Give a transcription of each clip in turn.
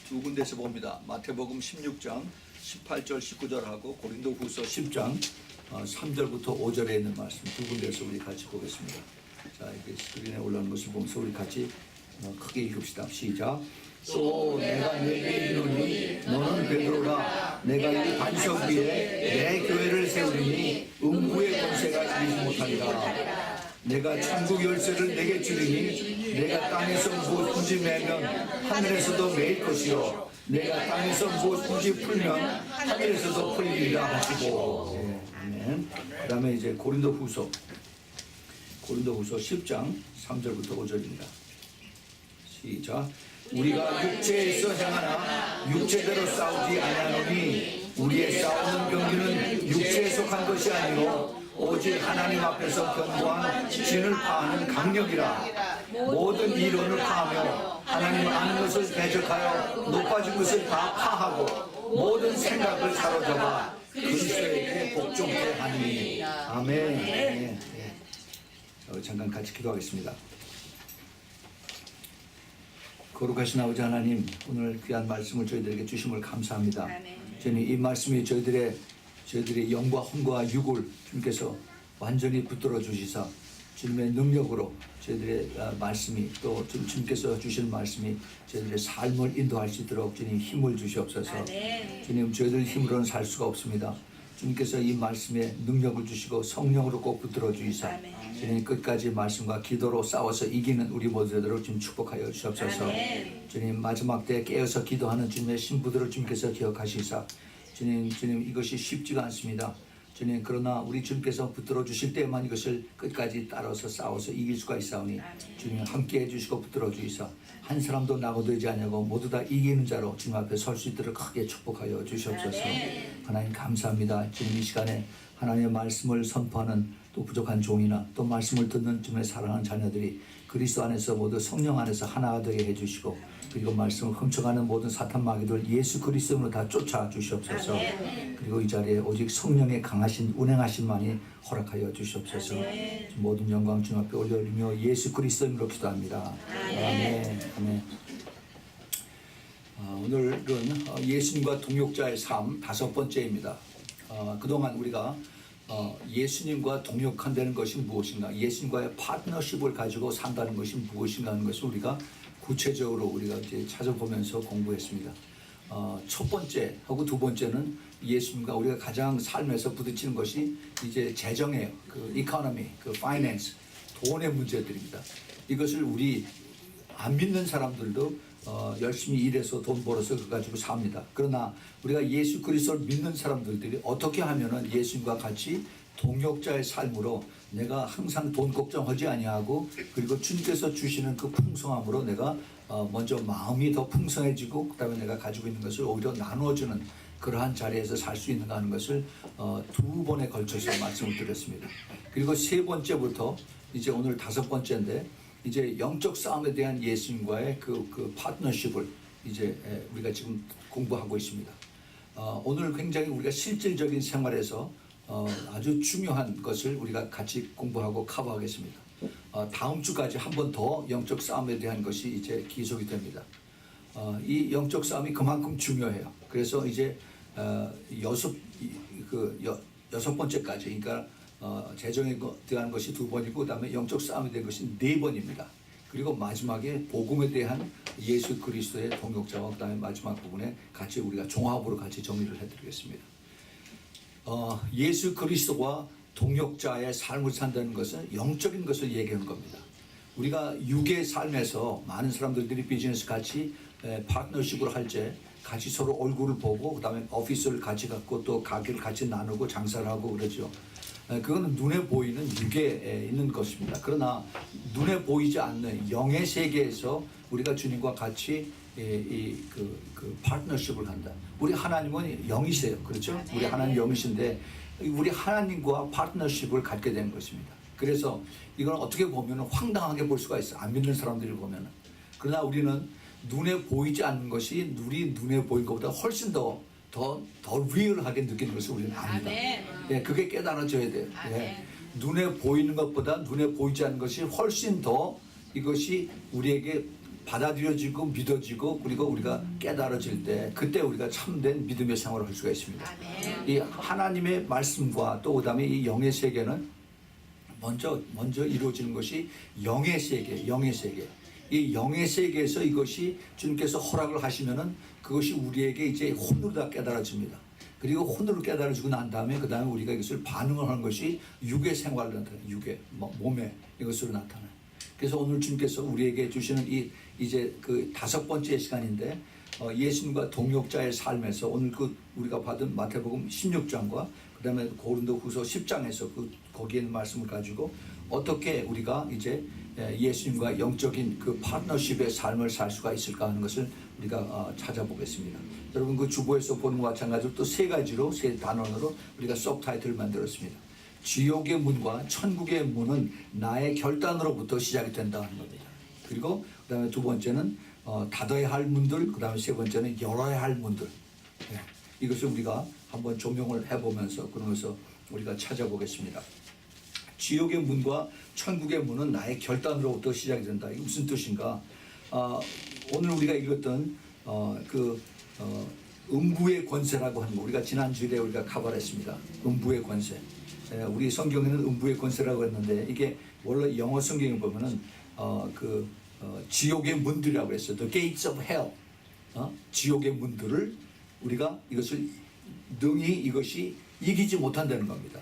두 군데서 봅니다. 마태복음 16장 18절 19절하고 고린도후서 10장 3절부터 5절에 있는 말씀 두 군데에서 우리 같이 보겠습니다. 자, 이게 스크린에 올라오는 것을 보면서 우리 같이 크게 읽읍시다. 시작. 또 내가 네게 이르노니 너는 베드로라. 내가 이 반석 위에 내 교회를 세우리니 음부의 권세가 이기지 못하리라. 내가 천국 열쇠를 내게 주리니 내가 땅에서 무엇든지 매면 하늘에서도 매일 것이요 내가 땅에서 무엇든지 풀면 하늘에서도 풀리리라 하시고. 아멘. 그 다음에 이제 고린도후서 10장 3절부터 5절입니다. 시작. 우리가 육체에서 행하나 육체대로 싸우지 아니하노니 우리의 싸우는 경기는 육체에 속한 것이 아니요 오직 하나님 앞에서 견고한 진을 파하는 강력이라. 모든 이론을 파하며 하나님을 아는 것을 대적하여 높아진 것을 다 파하고 모든 생각을 사로잡아 그리스도에게 복종케 하니. 아멘. 네. 잠깐 같이 기도하겠습니다. 거룩하신 아버지 하나님, 오늘 귀한 말씀을 저희들에게 주심을 감사합니다. 주님, 이 말씀이 저희들의 영과 혼과 육을 주님께서 완전히 붙들어 주시사 주님의 능력으로 저희들의 말씀이 또 주님께서 주시는 말씀이 저희들의 삶을 인도할 수 있도록 주님 힘을 주시옵소서. 주님, 저희들 힘으로는 살 수가 없습니다. 주님께서 이 말씀에 능력을 주시고 성령으로 꼭 붙들어 주시사 주님 끝까지 말씀과 기도로 싸워서 이기는 우리 모두 되도록 주님 축복하여 주시옵소서. 주님, 마지막 때 깨어서 기도하는 주님의 신부들을 주님께서 기억하시사 주님 이것이 쉽지가 않습니다. 주님, 그러나 우리 주님께서 붙들어 주실 때만 이것을 끝까지 따라서 싸워서 이길 수가 있사오니 주님 함께 해주시고 붙들어 주시사 한 사람도 낙오되지 않냐고 모두 다 이기는 자로 주님 앞에 설 수 있도록 크게 축복하여 주시옵소서. 하나님 감사합니다. 주님, 이 시간에 하나님의 말씀을 선포하는 또 부족한 종이나 또 말씀을 듣는 주님의 사랑하는 자녀들이 그리스도 안에서 모두 성령 안에서 하나가 되게 해주시고 그리고 말씀을 훔쳐가는 모든 사탄 마귀들 예수 그리스도로 다 쫓아 주시옵소서. 그리고 이 자리에 오직 성령의 강하신 운행하심만이 허락하여 주시옵소서. 모든 영광 주님 앞에 올려드리며 예수 그리스도로 기도합니다. 아멘. 아멘. 오늘은 예수님과 동역자의 삶 5번째입니다. 그동안 우리가 예수님과 동역한다는 것이 무엇인가, 예수님과의 파트너십을 가지고 산다는 것이 무엇인가 하는 것을 우리가 구체적으로 우리가 이제 찾아보면서 공부했습니다. 첫 번째하고 두 번째는 예수님과 우리가 가장 삶에서 부딪히는 것이 이제 재정이에요. 그 이코노미, 그 파이낸스, 돈의 문제들입니다. 이것을 우리 안 믿는 사람들도 열심히 일해서 돈 벌어서 그거 가지고 삽니다. 그러나 우리가 예수 그리스도를 믿는 사람들이 어떻게 하면은 예수님과 같이 동역자의 삶으로 내가 항상 돈 걱정하지 아니하고 그리고 주님께서 주시는 그 풍성함으로 내가 먼저 마음이 더 풍성해지고 그 다음에 내가 가지고 있는 것을 오히려 나누어주는 그러한 자리에서 살 수 있는가 하는 것을 두 번에 걸쳐서 말씀을 드렸습니다. 그리고 세 번째부터 이제 오늘 5번째인데 이제 영적 싸움에 대한 예수님과의 그 파트너십을 이제 우리가 지금 공부하고 있습니다. 오늘 굉장히 우리가 실질적인 생활에서 아주 중요한 것을 우리가 같이 공부하고 커버하겠습니다. 다음 주까지 한 번 더 영적 싸움에 대한 것이 이제 기속이 됩니다. 이 영적 싸움이 그만큼 중요해요. 그래서 이제 여섯 번째까지, 그러니까 재정에 대한 것이 2번이고 그 다음에 영적 싸움에 대한 것이 4번입니다. 그리고 마지막에 복음에 대한 예수 그리스도의 동역자와 그 다음에 마지막 부분에 같이 우리가 종합으로 같이 정리를 해드리겠습니다. 예수 그리스도와 동역자의 삶을 산다는 것은 영적인 것을 얘기하는 겁니다. 우리가 육의 삶에서 많은 사람들이 비즈니스 같이 파트너십을 할 때 같이 서로 얼굴을 보고 그 다음에 오피스를 같이 갖고 또 가게를 같이 나누고 장사를 하고 그러죠. 그거는 눈에 보이는 육에 있는 것입니다. 그러나 눈에 보이지 않는 영의 세계에서 우리가 주님과 같이 그 파트너십을 한다. 우리 하나님은 영이세요. 그렇죠? 우리 하나님 영이신데 우리 하나님과 파트너십을 갖게 된 것입니다. 그래서 이건 어떻게 보면 황당하게 볼 수가 있어요. 안 믿는 사람들이 보면. 그러나 우리는 눈에 보이지 않는 것이 우리 눈에 보인 것보다 훨씬 더 리얼하게 느끼는 것을 우리는 압니다. 예, 그게 깨달아져야 돼요. 예, 눈에 보이는 것보다 눈에 보이지 않는 것이 훨씬 더 이것이 우리에게 받아들여지고 믿어지고 그리고 우리가 깨달아질 때 그때 우리가 참된 믿음의 생활을 할 수가 있습니다. 이 하나님의 말씀과 또 그다음에 이 영의 세계는 먼저 이루어지는 것이 영의 세계, 영의 세계. 이 영의 세계에서 이것이 주님께서 허락을 하시면은 그것이 우리에게 이제 혼으로 다 깨달아집니다. 그리고 혼으로 깨달아지고 난 다음에 그 다음에 우리가 이것을 반응을 하는 것이 육의 생활로 나타나요. 육의 몸에 이것으로 나타나요. 그래서 오늘 주님께서 우리에게 주시는 이제 그 5번째 시간인데 예수님과 동역자의 삶에서 오늘 그 우리가 받은 마태복음 16장과 그다음에 고린도후서 10장에서 거기에 있는 말씀을 가지고 어떻게 우리가 이제 예수님과 영적인 그 파트너십의 삶을 살 수가 있을까 하는 것을 우리가 찾아보겠습니다. 여러분 그 주보에서 보는 것과 마찬가지로 또 3가지로 3단원으로 우리가 서브타이틀을 만들었습니다. 지옥의 문과 천국의 문은 나의 결단으로부터 시작이 된다 하는 겁니다. 그리고 그다음에 2번째는 닫아야 할 문들, 그다음에 3번째는 열어야 할 문들. 이것을 우리가 한번 조명을 해보면서 그러면서 우리가 찾아보겠습니다. 지옥의 문과 천국의 문은 나의 결단으로부터 시작이 된다. 이게 무슨 뜻인가? 오늘 우리가 읽었던 음부의 권세라고 하는 거 우리가 지난주에 우리가 커버했습니다. 음부의 권세. 우리 성경에는 음부의 권세라고 했는데 이게 원래 영어 성경에 보면은 지옥의 문들이라고 했어요. The gates of hell. 지옥의 문들을 우리가 이것을 능히 이것이 이기지 못한다는 겁니다.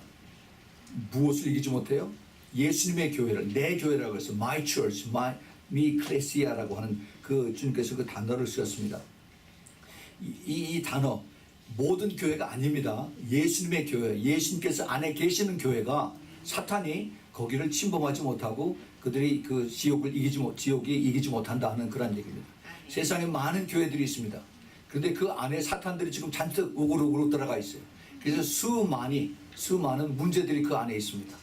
무엇을 이기지 못해요? 예수님의 교회를, 내 교회라고 해서 my church, me ecclesia라고 하는 그 주님께서 그 단어를 쓰셨습니다. 이 단어 모든 교회가 아닙니다. 예수님의 교회, 예수님께서 안에 계시는 교회가 사탄이 거기를 침범하지 못하고 그들이 그 지옥이 이기지 못한다 하는 그런 얘기입니다. 세상에 많은 교회들이 있습니다. 그런데 그 안에 사탄들이 지금 잔뜩 우글우글 들어가 있어요. 그래서 수많은 문제들이 그 안에 있습니다.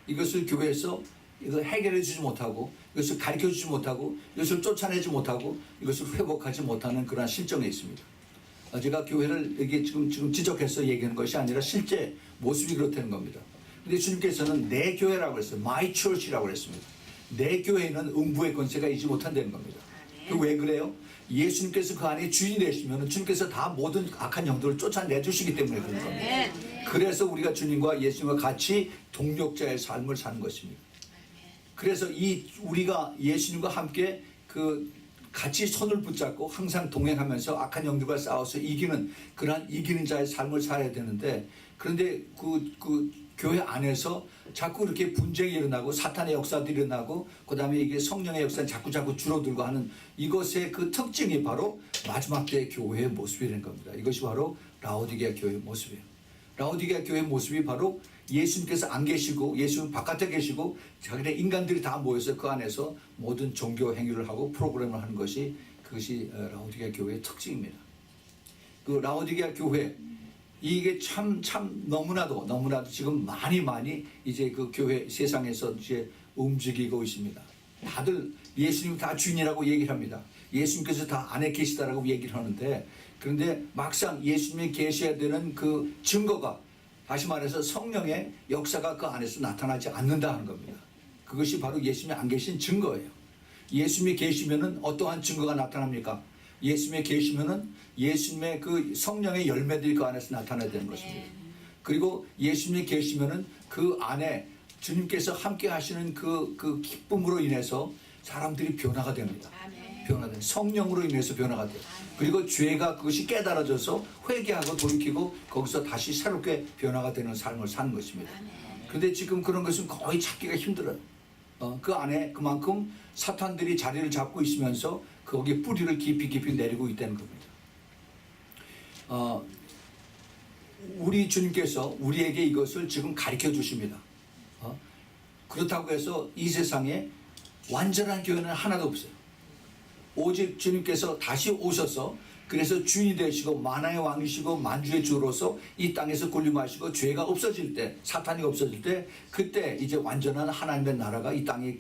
이것을 교회에서 이걸 해결해 주지 못하고 이것을 가르쳐 주지 못하고 이것을 쫓아내지 못하고 이것을 회복하지 못하는 그런 실정에 있습니다. 제가 교회를 이게 지금 지적해서 얘기하는 것이 아니라 실제 모습이 그렇다는 겁니다. 근데 주님께서는 내 교회라고 했어요. My church라고 했습니다. 내 교회는 음부의 권세가 이지 못한다는 겁니다. 왜 그래요? 예수님께서 그 안에 주인이 되시면 주님께서 다 모든 악한 영들을 쫓아내 주시기 때문에 그런 겁니다. 그래서 우리가 주님과 예수님과 같이 동력자의 삶을 사는 것입니다. 그래서 우리가 예수님과 함께 같이 손을 붙잡고 항상 동행하면서 악한 영들과 싸워서 그러한 이기는 자의 삶을 살아야 되는데 그런데 교회 안에서 자꾸 이렇게 분쟁이 일어나고 사탄의 역사도 일어나고 그다음에 이게 성령의 역사는 자꾸 줄어들고 하는 이것의 그 특징이 바로 마지막 때의 교회의 모습이라는 겁니다. 이것이 바로 라오디게아 교회의 모습이에요. 라오디게아 교회의 모습이 바로 예수님께서 안 계시고 예수님 바깥에 계시고 자기네 인간들이 다 모여서 그 안에서 모든 종교 행위를 하고 프로그램을 하는 그것이 라오디게아 교회의 특징입니다. 그 라오디게아 교회 이게 참 너무나도 지금 많이 이제 그 교회 세상에서 이제 움직이고 있습니다. 다들 예수님 다 주인이라고 얘기를 합니다. 예수님께서 다 안에 계시다라고 얘기를 하는데 그런데 막상 예수님이 계셔야 되는 그 증거가 다시 말해서 성령의 역사가 그 안에서 나타나지 않는다 하는 겁니다. 그것이 바로 예수님이 안 계신 증거예요. 예수님이 계시면은 어떠한 증거가 나타납니까? 예수님이 계시면은 예수님의 그 성령의 열매들이 그 안에서 나타나야 되는 것입니다. 그리고 예수님이 계시면은 그 안에 주님께서 함께 하시는 그 기쁨으로 인해서 사람들이 변화가 됩니다. 변화된 성령으로 인해서 변화가 돼요. 그리고 죄가 그것이 깨달아져서 회개하고 돌이키고 거기서 다시 새롭게 변화가 되는 삶을 사는 것입니다. 그런데 지금 그런 것은 거의 찾기가 힘들어요. 그 안에 그만큼 사탄들이 자리를 잡고 있으면서 거기에 뿌리를 깊이 내리고 있다는 겁니다. 우리 주님께서 우리에게 이것을 지금 가르쳐 주십니다. 그렇다고 해서 이 세상에 완전한 교회는 하나도 없어요. 오직 주님께서 다시 오셔서 그래서 주인이 되시고 만왕의 왕이시고 만주의 주로서 이 땅에서 군림하시고 죄가 없어질 때 사탄이 없어질 때 그때 이제 완전한 하나님의 나라가 이 땅에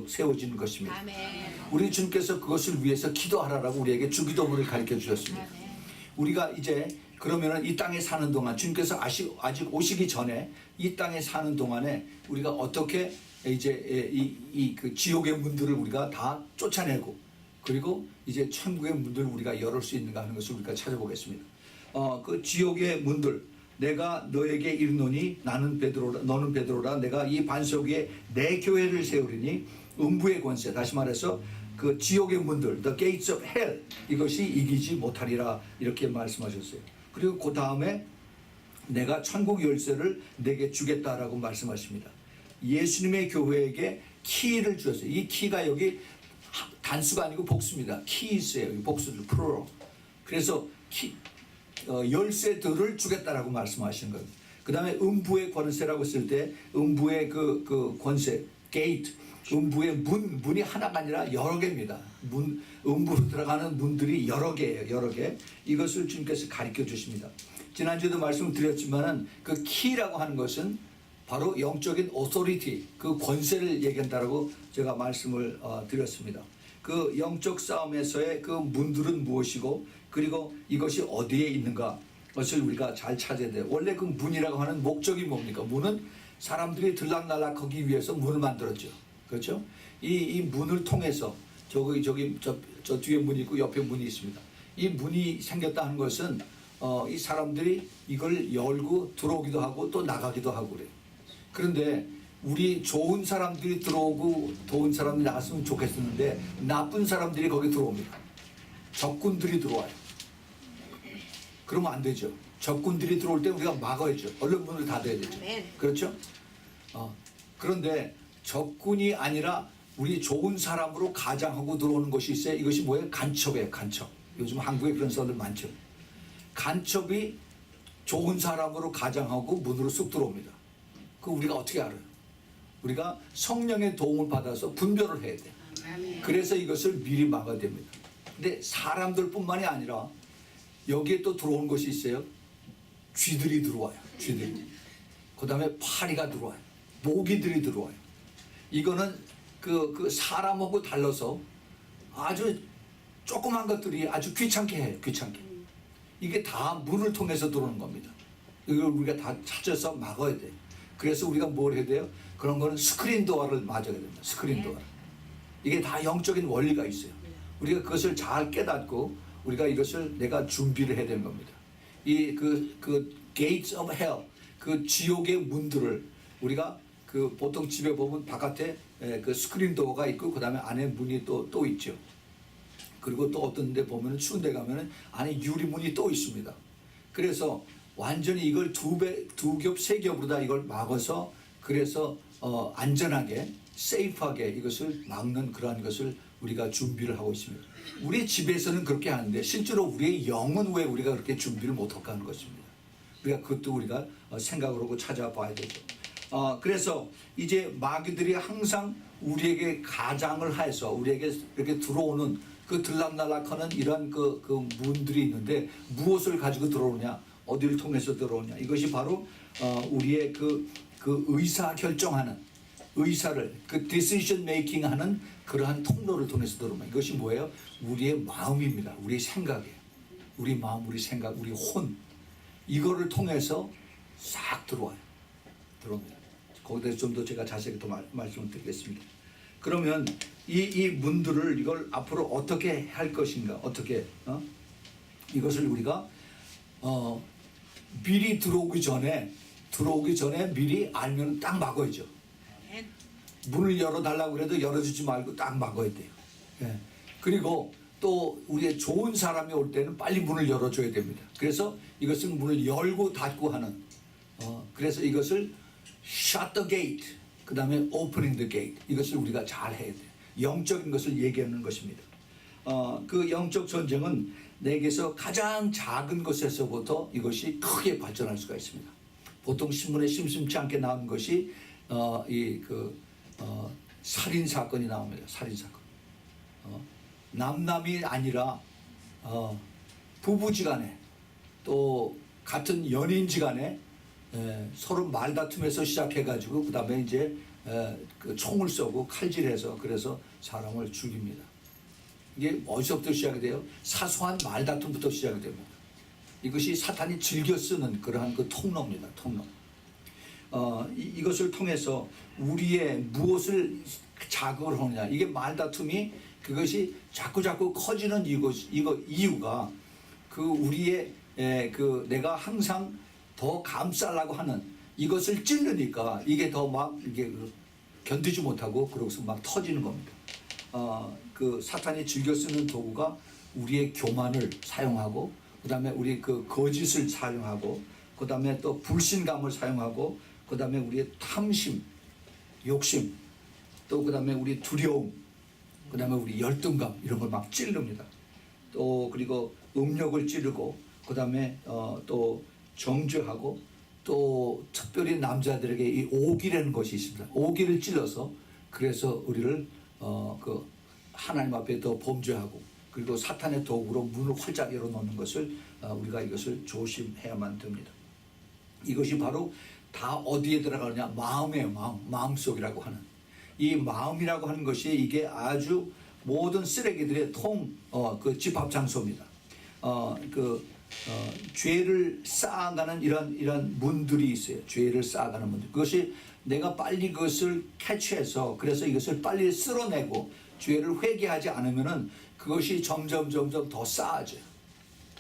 세워지는 것입니다. 아멘. 우리 주님께서 그것을 위해서 기도하라라고 우리에게 주기도문을 가르쳐 주셨습니다. 아멘. 우리가 이제 그러면은 이 땅에 사는 동안 주님께서 아직 오시기 전에 이 땅에 사는 동안에 우리가 어떻게 이제 그 지옥의 문들을 우리가 다 쫓아내고 그리고 이제 천국의 문들을 우리가 열을 수 있는가 하는 것을 우리가 찾아보겠습니다. 그 지옥의 문들, 내가 너에게 이르노니 나는 베드로라, 너는 베드로라, 내가 이 반석 위에 내 교회를 세우리니 음부의 권세, 다시 말해서 그 지옥의 문들, the gates of hell, 이것이 이기지 못하리라, 이렇게 말씀하셨어요. 그리고 그 다음에 내가 천국 열쇠를 내게 주겠다라고 말씀하십니다. 예수님의 교회에게 키를 주었어요. 이 키가 여기 단수가 아니고 복수입니다. 키스예요. 복수를 프로로. 그래서 열쇠들을 주겠다라고 말씀하시는 거예요. 그 다음에 음부의 권세라고 했을 때 음부의 그 권세, 게이트, 음부의 문이 하나가 아니라 여러 개입니다. 음부로 들어가는 문들이 여러 개예요. 여러 개. 이것을 주님께서 가르쳐 주십니다. 지난주에도 말씀을 드렸지만은 그 키라고 하는 것은 바로 영적인 오토리티, 그 권세를 얘기한다라고 제가 말씀을 드렸습니다. 그 영적 싸움에서의 그 문들은 무엇이고, 그리고 이것이 어디에 있는가, 것을 우리가 잘 찾아야 돼요. 원래 그 문이라고 하는 목적이 뭡니까? 문은 사람들이 들락날락하기 위해서 문을 만들었죠. 그렇죠? 이 문을 통해서 저 뒤에 문이 있고 옆에 문이 있습니다. 이 문이 생겼다 하는 것은 이 사람들이 이걸 열고 들어오기도 하고 또 나가기도 하고 그래요. 그런데 우리 좋은 사람들이 들어오고 좋은 사람들이 나갔으면 좋겠었는데 나쁜 사람들이 거기 들어옵니다. 적군들이 들어와요. 그러면 안 되죠. 적군들이 들어올 때 우리가 막아야죠. 얼른 문을 닫아야 되죠. 그렇죠? 그런데 적군이 아니라 우리 좋은 사람으로 가장하고 들어오는 것이 있어요. 이것이 뭐예요? 간첩이에요. 간첩. 요즘 한국에 그런 사람들 많죠. 간첩이 좋은 사람으로 가장하고 문으로 쑥 들어옵니다. 그 우리가 어떻게 알아요? 우리가 성령의 도움을 받아서 분별을 해야 돼요. 그래서 이것을 미리 막아야 됩니다. 근데 사람들뿐만이 아니라 여기에 또 들어온 것이 있어요. 쥐들이 들어와요. 쥐들이. 그 다음에 파리가 들어와요. 모기들이 들어와요. 이거는 그 사람하고 달라서 아주 조그만 것들이 아주 귀찮게 해요. 귀찮게. 이게 다 문을 통해서 들어오는 겁니다. 이걸 우리가 다 찾아서 막아야 돼요. 그래서 우리가 뭘 해야 돼요? 그런 거는 스크린 도어를 맞아야 됩니다. 스크린 도어. 이게 다 영적인 원리가 있어요. 우리가 그것을 잘 깨닫고 우리가 이것을 내가 준비를 해야 되는 겁니다. 그 gates of hell, 그 지옥의 문들을 우리가 그 보통 집에 보면 바깥에 그 스크린 도어가 있고 그 다음에 안에 문이 또 있죠. 그리고 또 어떤 데 보면 추운 데 가면은 안에 유리문이 또 있습니다. 그래서 완전히 이걸 두 겹, 세 겹으로 다 이걸 막아서 그래서 안전하게, 세이프하게 이것을 막는 그러한 것을 우리가 준비를 하고 있습니다. 우리 집에서는 그렇게 하는데 실제로 우리의 영은 왜 우리가 그렇게 준비를 못할까 하는 것입니다. 우리가 그것도 우리가 생각을 하고 찾아봐야 되죠. 그래서 이제 마귀들이 항상 우리에게 가장을 해서 우리에게 이렇게 들어오는 그 들락날락하는 이런 그 문들이 있는데 무엇을 가지고 들어오냐, 어디를 통해서 들어오냐, 이것이 바로 우리의 그 의사 결정하는 의사를 그 decision making 하는 그러한 통로를 통해서 들어옵니다. 이것이 뭐예요? 우리의 마음입니다. 우리의 생각이에요. 우리 마음, 우리 생각, 우리 혼, 이거를 통해서 싹 들어옵니다. 거기에 좀 더 제가 자세히 더 말씀을 드리겠습니다. 그러면 이 문들을 이걸 앞으로 어떻게 할 것인가, 어떻게 이것을 우리가 미리 들어오기 전에 미리 알면 딱 막아야죠. 문을 열어달라고 그래도 열어주지 말고 딱 막아야 돼요. 예. 그리고 또 우리의 좋은 사람이 올 때는 빨리 문을 열어줘야 됩니다. 그래서 이것은 문을 열고 닫고 하는 그래서 이것을 shut the gate, 그 다음에 opening the gate, 이것을 우리가 잘 해야 돼요. 영적인 것을 얘기하는 것입니다. 그 영적 전쟁은 내게서 가장 작은 것에서부터 이것이 크게 발전할 수가 있습니다. 보통 신문에 심심치 않게 나오는 것이 살인 사건이 나옵니다. 살인 사건. 남남이 아니라 부부지간에 또 같은 연인지간에 서로 말다툼에서 시작해가지고 그 다음에 이제 그 총을 쏘고 칼질해서 그래서 사람을 죽입니다. 이게 어디서부터 시작이 돼요? 사소한 말다툼부터 시작이 됩니다. 이것이 사탄이 즐겨 쓰는 그러한 그 통로입니다. 통로. 이것을 통해서 우리의 무엇을 자극을 하느냐. 이게 말다툼이 그것이 자꾸 커지는 이유가 그 우리의 그 내가 항상 더 감싸려고 하는 이것을 찌르니까 이게 더 막 이게 견디지 못하고 그러고서 막 터지는 겁니다. 그 사탄이 즐겨 쓰는 도구가 우리의 교만을 사용하고, 그다음에 우리 그 거짓을 사용하고, 그다음에 또 불신감을 사용하고, 그다음에 우리의 탐심, 욕심, 또 그다음에 우리 두려움, 그다음에 우리 열등감 이런 걸 막 찌릅니다. 또 그리고 음욕을 찌르고, 그다음에 또 정죄하고, 또 특별히 남자들에게 이 오기라는 것이 있습니다. 오기를 찔러서 그래서 우리를 그 하나님 앞에 더 범죄하고, 그리고 사탄의 도구로 문을 활짝 열어놓는 것을 우리가 이것을 조심해야만 됩니다. 이것이 바로 다 어디에 들어가느냐? 마음이에요. 마음속이라고 하는 이 마음이라고 하는 것이 이게 아주 모든 쓰레기들의 그 집합 장소입니다. 죄를 쌓아가는 이런 문들이 있어요. 죄를 쌓아가는 문들. 그것이 내가 빨리 그것을 캐치해서 그래서 이것을 빨리 쓸어내고 죄를 회개하지 않으면은 그것이 점점 더 쌓아져요.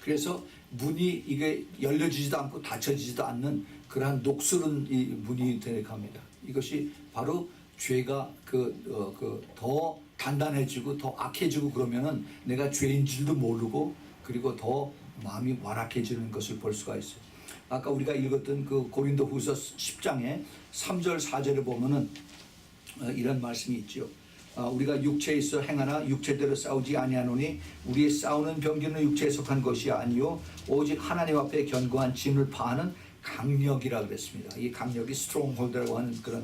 그래서 문이 이게 열려지지도 않고 닫혀지지도 않는 그러한 녹슬은 이 문이 되어갑니다. 이것이 바로 죄가 더 단단해지고 더 악해지고 그러면은 내가 죄인 줄도 모르고 그리고 더 마음이 완악해지는 것을 볼 수가 있어요. 아까 우리가 읽었던 그 고린도후서 10장에 3절 4절을 보면은 이런 말씀이 있죠. 우리가 육체에 있어 행하나 육체대로 싸우지 아니하노니 우리의 싸우는 병기는 육체에 속한 것이 아니요 오직 하나님 앞에 견고한 진을 파하는 강력이라 그랬습니다. 이 강력이 스트롱홀드라고 하는 그런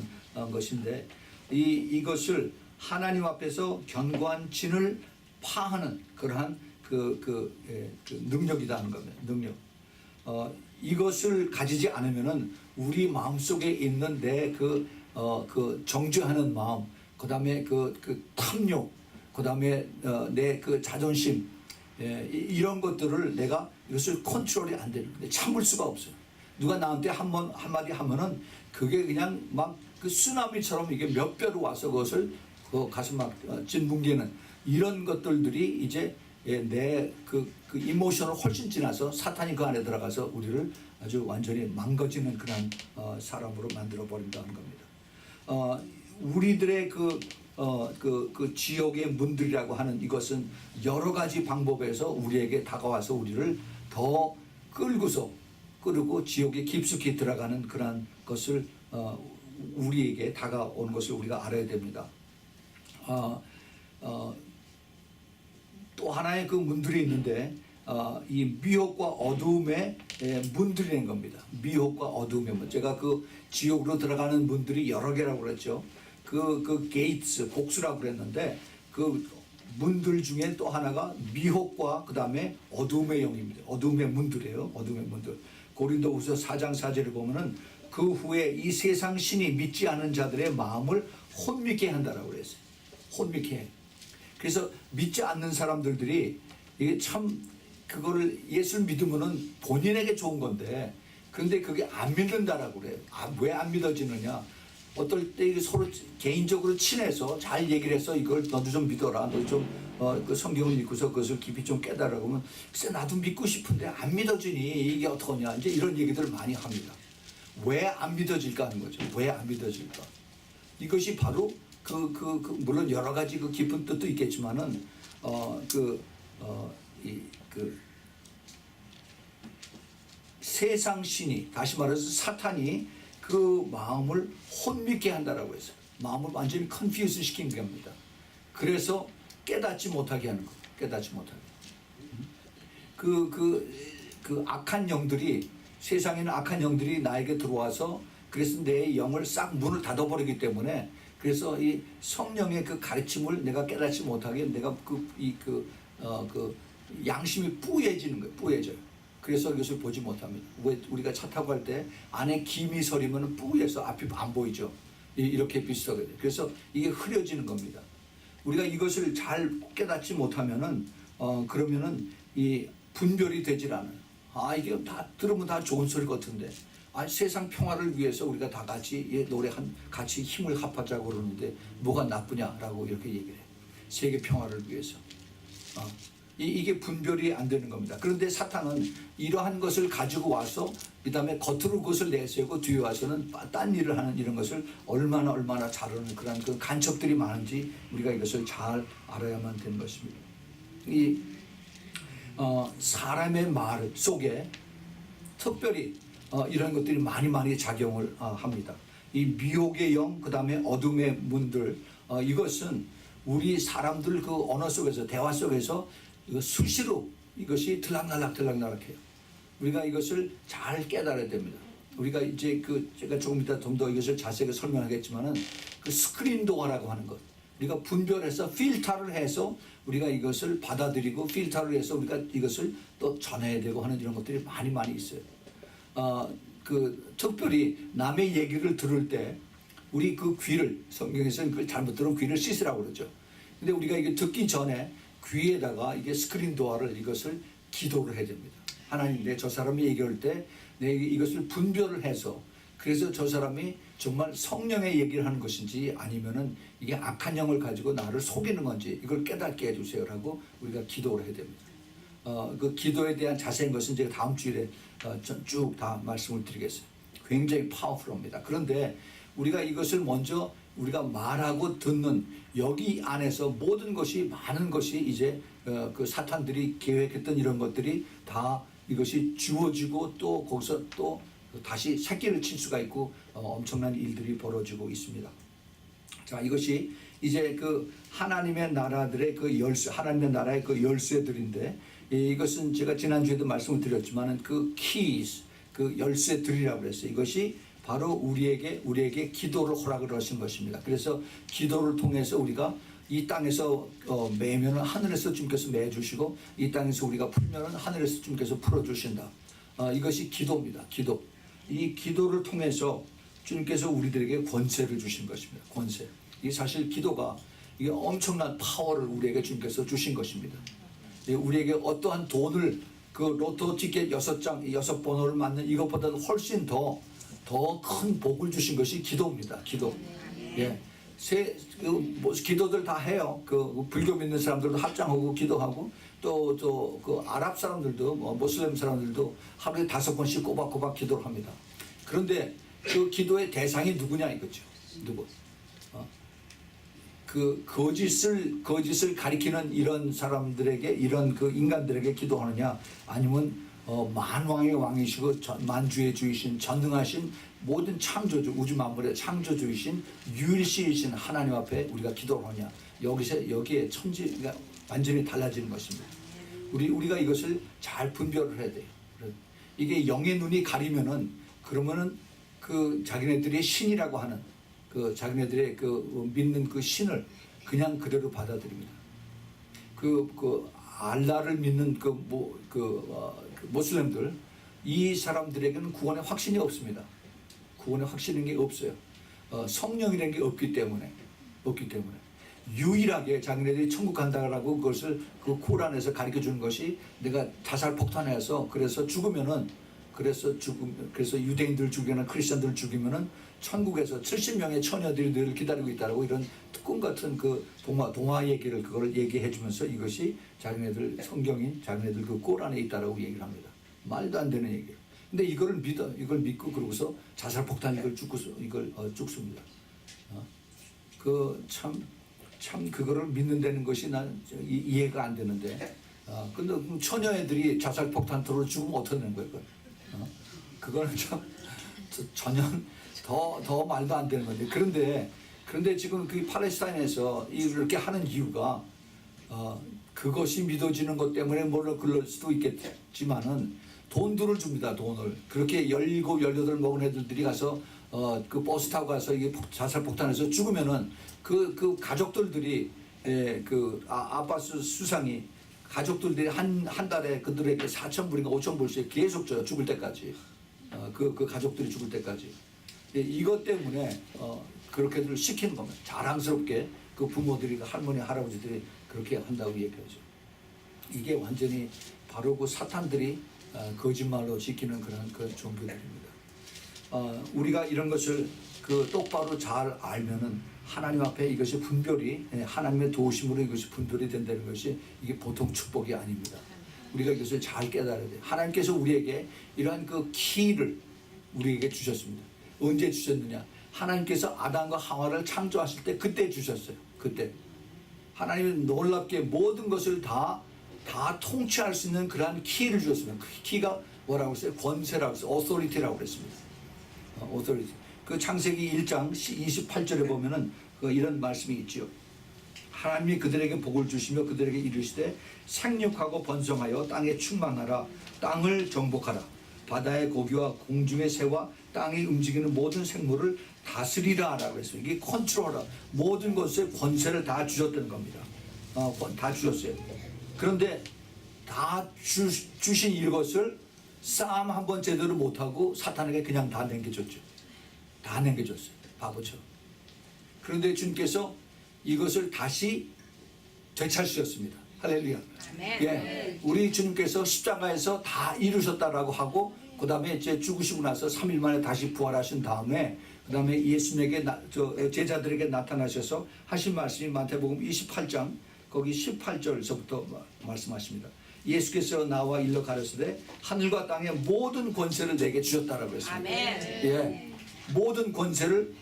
것인데 이것을 하나님 앞에서 견고한 진을 파하는 그러한 그 능력이다 하는 겁니다. 능력. 이것을 가지지 않으면은 우리 마음속에 있는 내 그 정죄하는 마음, 그다음에 그 탐욕, 그다음에 내 그 자존심, 이런 것들을 내가 이것을 컨트롤이 안 되는 거예요. 참을 수가 없어요. 누가 나한테 한마디 하면은 그게 그냥 막 그 쓰나미처럼 이게 몇 배로 와서 그것을 가서 막 진붕괴는 이런 것들이 이제 내 그 이모션을 훨씬 지나서 사탄이 그 안에 들어가서 우리를 아주 완전히 망가지는 그런 사람으로 만들어 버린다는 겁니다. 우리들의 그 지옥의 문들이라고 하는 이것은 여러 가지 방법에서 우리에게 다가와서 우리를 더 끌고 지옥에 깊숙이 들어가는 그런 것을 우리에게 다가오는 것을 우리가 알아야 됩니다. 또 하나의 그 문들이 있는데 이 미혹과 어두움의 문들이라는 겁니다. 미혹과 어두움의 문. 제가 그 지옥으로 들어가는 문들이 여러 개라고 그랬죠. 그 게이츠 복수라고 그랬는데 그 문들 중에 또 하나가 미혹과 그 다음에 어두움의 영입니다. 어두움의 문들이에요. 어두움의 문들. 고린도후서 4장 4절을 보면은 그 후에 이 세상 신이 믿지 않은 자들의 마음을 혼미케 한다라고 그랬어요. 혼미케 해. 그래서 믿지 않는 사람들이 이게 참 그거를 예수를 믿으면은 본인에게 좋은 건데 그런데 그게 안 믿는다라고 그래요. 왜 안 믿어지느냐? 어떨 때 서로 개인적으로 친해서 잘 얘기를 해서 이걸 너도 좀 믿어라. 너 좀 그 성경을 읽고서 그것을 깊이 좀 깨달아 보면 글쎄 나도 믿고 싶은데 안 믿어지니 이게 어떡하냐. 이제 이런 얘기들을 많이 합니다. 왜 안 믿어질까 하는 거죠. 왜 안 믿어질까? 이것이 바로 물론 여러 가지 그 깊은 뜻도 있겠지만은 세상 신이 다시 말해서 사탄이 그 마음을 혼미케 한다라고 했어요. 마음을 완전히 컨퓨즈 시킨 겁니다. 그래서 깨닫지 못하게 하는 거예요. 깨닫지 못하게. 그 악한 영들이 세상에는 악한 영들이 나에게 들어와서 그래서 내 영을 싹 문을 닫아버리기 때문에 그래서 이 성령의 그 가르침을 내가 깨닫지 못하게 내가 그 양심이 뿌얘지는 거예요. 뿌얘져요. 그래서 이것을 보지 못합니다. 왜 우리가 차 타고 갈 때 안에 김이 서리면 뿌얘서 앞이 안 보이죠. 이렇게 비슷하게 돼요. 그래서 이게 흐려지는 겁니다. 우리가 이것을 잘 깨닫지 못하면은 그러면은 이 분별이 되질 않아요. 이게 다 들으면 다 좋은 소리 같은데 세상 평화를 위해서 우리가 다 같이 같이 힘을 합하자고 그러는데 뭐가 나쁘냐라고 이렇게 얘기를 해요. 세계 평화를 위해서. 이게 분별이 안 되는 겁니다. 그런데 사탄은 이러한 것을 가지고 와서 그 다음에 겉으로 그것을 내세우고 뒤에 와서는 딴 일을 하는 이런 것을 얼마나 잘하는 그런 그 간첩들이 많은지 우리가 이것을 잘 알아야만 되는 것입니다. 사람의 말 속에 특별히 이런 것들이 많이 작용을 합니다. 이 미혹의 영, 그 다음에 어둠의 문들, 이것은 우리 사람들 그 언어 속에서, 대화 속에서 수시로 이것이 들락날락해요. 우리가 이것을 잘 깨달아야 됩니다. 우리가 이제 제가 조금 이따 좀 더 이것을 자세하게 설명하겠지만은 그 스크린 도어라고 하는 것, 우리가 분별해서 필터를 해서 우리가 이것을 받아들이고 필터를 해서 우리가 이것을 또 전해야 되고 하는 이런 것들이 많이 있어요. 특별히 남의 얘기를 들을 때 우리 그 귀를, 성경에서는 그걸 잘못 들으면 귀를 씻으라고 그러죠. 근데 우리가 이게 듣기 전에 귀에다가 이게 스크린 도어를 이것을 기도를 해야 됩니다. 하나님, 저 사람이 얘기할 때 내 이것을 분별을 해서, 그래서 저 사람이 정말 성령의 얘기를 하는 것인지 아니면은 이게 악한 영을 가지고 나를 속이는 건지 이걸 깨닫게 해주세요라고 우리가 기도를 해야 됩니다. 그 기도에 대한 자세한 것은 제가 다음 주일에 쭉 다 말씀을 드리겠어요. 굉장히 파워풀합니다. 그런데 우리가 이것을 먼저 우리가 말하고 듣는 여기 안에서 모든 것이, 많은 것이 이제 그 사탄들이 계획했던 이런 것들이 다 이것이 주어지고 또 거기서 또 다시 새끼를 칠 수가 있고 엄청난 일들이 벌어지고 있습니다. 자, 이것이 이제 그 하나님의 나라들의 그 열쇠, 하나님의 나라의 그 열쇠들인데, 이것은 제가 지난주에도 말씀을 드렸지만은 그 keys, 그 열쇠들이라고 그랬어요. 이것이 바로 우리에게 기도를 허락을 하신 것입니다. 그래서 기도를 통해서 우리가 이 땅에서 매면은 하늘에서 주님께서 매주시고, 이 땅에서 우리가 풀면은 하늘에서 주님께서 풀어주신다. 이것이 기도입니다. 기도. 이 기도를 통해서 주님께서 우리들에게 권세를 주신 것입니다. 권세. 이 사실 기도가 이게 엄청난 파워를 우리에게 주님께서 주신 것입니다. 우리에게 어떠한 돈을 그 로또 티켓 6장 6번호를 맞는 이것보다도 훨씬 더 큰 복을 주신 것이 기도입니다. 기도. 예. 기도들 다 해요. 그 불교 믿는 사람들도 합장하고 기도하고, 또 그 아랍 사람들도 모슬렘 사람들도 하루에 5번씩 꼬박꼬박 기도를 합니다. 그런데 그 기도의 대상이 누구냐 이거죠. 누구? 그 거짓을 가리키는 이런 사람들에게, 이런 그 인간들에게 기도하느냐, 아니면 만왕의 왕이시고 만주의 주이신 전능하신 모든 창조주, 우주 만물의 창조주이신 유일시이신 하나님 앞에 우리가 기도를 하냐, 여기에 천지가 완전히 달라지는 것입니다. 우리가 이것을 잘 분별을 해야 돼요. 이게 영의 눈이 가리면은, 그러면은 그 자기네들의 신이라고 하는 그 자기네들의 그 믿는 그 신을 그냥 그대로 받아들입니다. 그 알라를 믿는 모슬렘들, 이 사람들에게는 구원의 확신이 없습니다. 구원의 확신인 게 없어요. 성령이라는 게 없기 때문에 유일하게 자기네들이 천국 간다라고 그것을 그 코란에서 가르쳐 주는 것이, 내가 자살 폭탄해서 그래서 죽으면은, 그래서 유대인들 죽이거나 크리스천들 죽이면은 천국에서 70명의 처녀들이 늘 기다리고 있다라고, 이런 꿈 같은 그 동화 얘기를 그걸 얘기해 주면서 이것이 자기네들 성경인 자기네들 그 꼴 안에 있다라고 얘기를 합니다. 말도 안 되는 얘기예요. 근데 이걸 믿고 그러고서 자살 폭탄 이걸 죽습니다. 참 그거를 믿는다는 것이 난 이해가 안 되는데, 근데 처녀애들이 자살 폭탄 들어 죽으면 어떻게 되는 거예요? 그거는 참 전혀 더 말도 안 되는 건데, 그런데 지금 그 팔레스타인에서 이렇게 하는 이유가, 그것이 믿어지는 것 때문에 뭘로 그럴 수도 있겠지만은 돈들을 줍니다. 돈을. 그렇게 17, 18 먹은 애들이 가서 그 버스 타고 가서 이게 자살 폭탄에서 죽으면은 그 가족들이, 그 아바스 수상이 가족들이 한 달에 그들에게 4,000불인가 5,000불씩 계속 줘요. 죽을 때까지. 그 가족들이 죽을 때까지. 이것 때문에 그렇게들 시키는 겁니다. 자랑스럽게 그 부모들이, 할머니 할아버지들이 그렇게 한다고 얘기하죠. 이게 완전히 바로 그 사탄들이 거짓말로 지키는 그런 그 종교들입니다. 우리가 이런 것을 그 똑바로 잘 알면은 하나님 앞에 이것이 분별이 하나님의 도우심으로 이것이 분별이 된다는 것이 이게 보통 축복이 아닙니다. 우리가 이것을 잘 깨달아야 돼요. 하나님께서 우리에게 이러한 그 키를 우리에게 주셨습니다. 언제 주셨느냐? 하나님께서 아담과 하와를 창조하실 때 그때 주셨어요. 그때 하나님은 놀랍게 모든 것을 다 통치할 수 있는 그러한 키를 주셨습니다. 그 키가 뭐라고 했어요? 권세라고 했어요. authority라고 그랬습니다. authority. 그 창세기 1장 28절에 보면은 이런 말씀이 있지요. 하나님이 그들에게 복을 주시며 그들에게 이르시되 생육하고 번성하여 땅에 충만하라. 땅을 정복하라. 바다의 고기와 공중의 새와 땅에 움직이는 모든 생물을 다스리라 라고 했어요. 이게 컨트롤하라. 모든 것에 권세를 다 주셨다는 겁니다. 다 주셨어요. 그런데 다 주신 이것을 싸움 한번 제대로 못하고 사탄에게 그냥 다 남겨줬죠. 다 남겨줬어요. 바보처럼. 그런데 주님께서 이것을 다시 되찾으셨습니다. 할렐루야. 예, 우리 주님께서 십자가에서 다 이루셨다라고 하고 그 다음에 이제 죽으시고 나서 3일 만에 다시 부활하신 다음에 그 다음에 예수님에게 제자들에게 나타나셔서 하신 말씀이 마태복음 28장 거기 18절서부터 말씀하십니다. 예수께서 나와 일러 가르치되 하늘과 땅의 모든 권세를 내게 주셨다라고 했습니다. 아멘. 예, 모든 권세를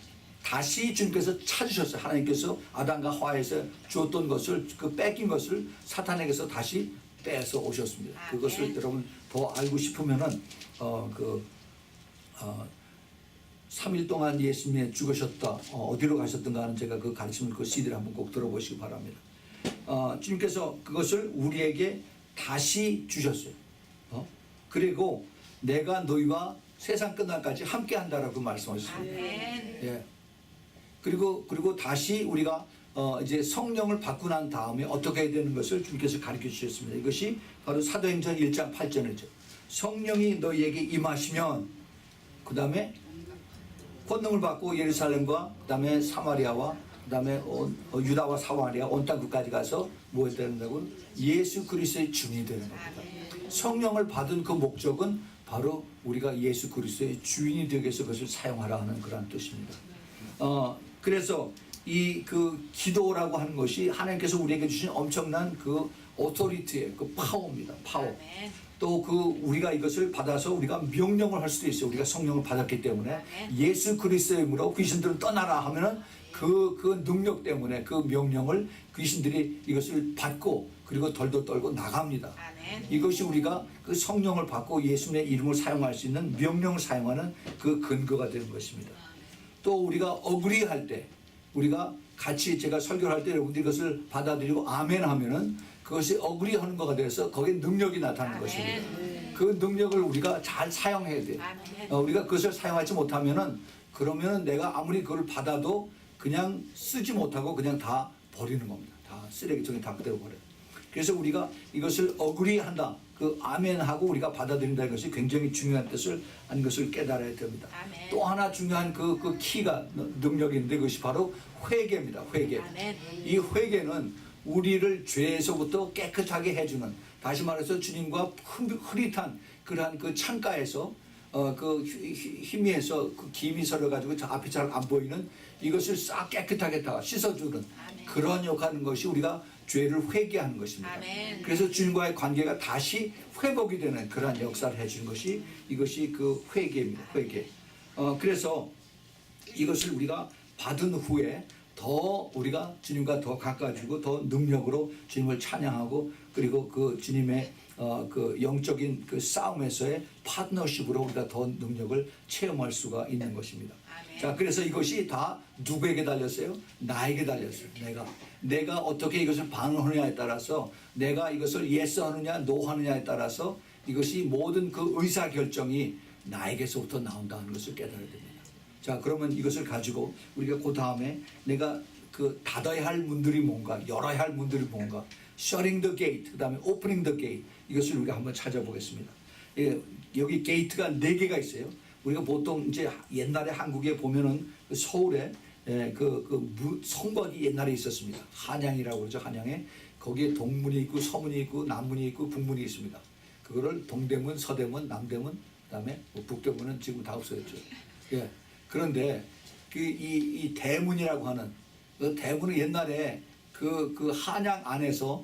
다시 주님께서 찾으셨어요. 하나님께서 아담과 하와에서 주었던 것을 그 뺏긴 것을 사탄에게서 다시 빼서 오셨습니다. 아멘. 그것을 여러분 더 알고 싶으면은 3일 동안 예수님이 죽으셨다 어디로 가셨던가 하는 제가 그 가르침을 그 CD를 한번 꼭 들어보시기 바랍니다. 주님께서 그것을 우리에게 다시 주셨어요. 그리고 내가 너희와 세상 끝날까지 함께 한다라고 말씀하셨습니다. 예. 그리고 다시 우리가 이제 성령을 받고 난 다음에 어떻게 해야 되는 것을 주님께서 가르쳐 주셨습니다. 이것이 바로 사도행전 1장 8절이죠. 성령이 너희에게 임하시면 그 다음에 권능을 받고 예루살렘과 그 다음에 사마리아와 그 다음에 유다와 사마리아 온 땅 끝까지 가서 뭐 해야 된다고? 예수 그리스도의 주인이 되는 겁니다. 성령을 받은 그 목적은 바로 우리가 예수 그리스도의 주인이 되기 위해서 그것을 사용하라 하는 그런 뜻입니다. 그래서 이 그 기도라고 하는 것이 하나님께서 우리에게 주신 엄청난 그 오토리티의 그 파워입니다. 파워. 또 그 우리가 이것을 받아서 우리가 명령을 할 수도 있어요. 우리가 성령을 받았기 때문에 예수 그리스도의 이름으로 귀신들을 떠나라 하면은 그 능력 때문에 그 명령을 귀신들이 이것을 받고 그리고 덜덜 떨고 나갑니다. 이것이 우리가 그 성령을 받고 예수님의 이름을 사용할 수 있는 명령을 사용하는 그 근거가 되는 것입니다. 또 우리가 어그리할 때 우리가 같이 제가 설교를 할 때 여러분들이 이것을 받아들이고 아멘 하면은 그것이 어그리하는 거가 돼서 거기에 능력이 나타나는 것입니다. 그 능력을 우리가 잘 사용해야 돼요. 우리가 그것을 사용하지 못하면은 그러면은 내가 아무리 그걸 받아도 그냥 쓰지 못하고 그냥 다 버리는 겁니다. 다 쓰레기통에 다 그대로 버려요. 그래서 우리가 이것을 어그리한다. 그 아멘하고 우리가 받아들인다는 것이 굉장히 중요한 뜻을 아는 것을 깨달아야 됩니다. 아멘. 또 하나 중요한 그 키가 능력인데 그것이 바로 회개입니다. 회개. 아멘. 이 회개는 우리를 죄에서부터 깨끗하게 해주는, 다시 말해서 주님과 흐릿한 그러한 그 창가에서 그 희미해서 그 김이 서려가지고 저 앞이 잘 안 보이는 이것을 싹 깨끗하게 다 씻어주는 아멘. 그런 역할인 것이 우리가 죄를 회개하는 것입니다. 아멘. 그래서 주님과의 관계가 다시 회복이 되는 그러한 역사를 해주는 것이 이것이 그 회개입니다. 회개. 그래서 이것을 우리가 받은 후에 더 우리가 주님과 더 가까워지고 더 능력으로 주님을 찬양하고 그리고 그 주님의 그 영적인 그 싸움에서의 파트너십으로 우리가 더 능력을 체험할 수가 있는 것입니다. 아멘. 자, 그래서 이것이 다 누구에게 달렸어요? 나에게 달렸어요. 내가 어떻게 이것을 반응하느냐에 따라서, 내가 이것을 yes 하느냐 no 하느냐에 따라서 이것이 모든 그 의사 결정이 나에게서부터 나온다는 것을 깨달아야 됩니다. 자, 그러면 이것을 가지고 우리가 그 다음에 내가 그 닫아야 할 문들이 뭔가, 열어야 할 문들이 뭔가, shutting the gate, 그 다음에 opening the gate, 이것을 우리가 한번 찾아보겠습니다. 예, 여기 게이트가 4개가 있어요. 우리가 보통 이제 옛날에 한국에 보면은 그 서울에 성곽이 옛날에 있었습니다. 한양이라고 그러죠. 한양에 거기에 동문이 있고 서문이 있고 남문이 있고 북문이 있습니다. 그거를 동대문, 서대문, 남대문, 그다음에 북대문은 지금 다 없어졌죠. 예. 그런데 이 대문이라고 하는 그 대부분 옛날에 그 한양 안에서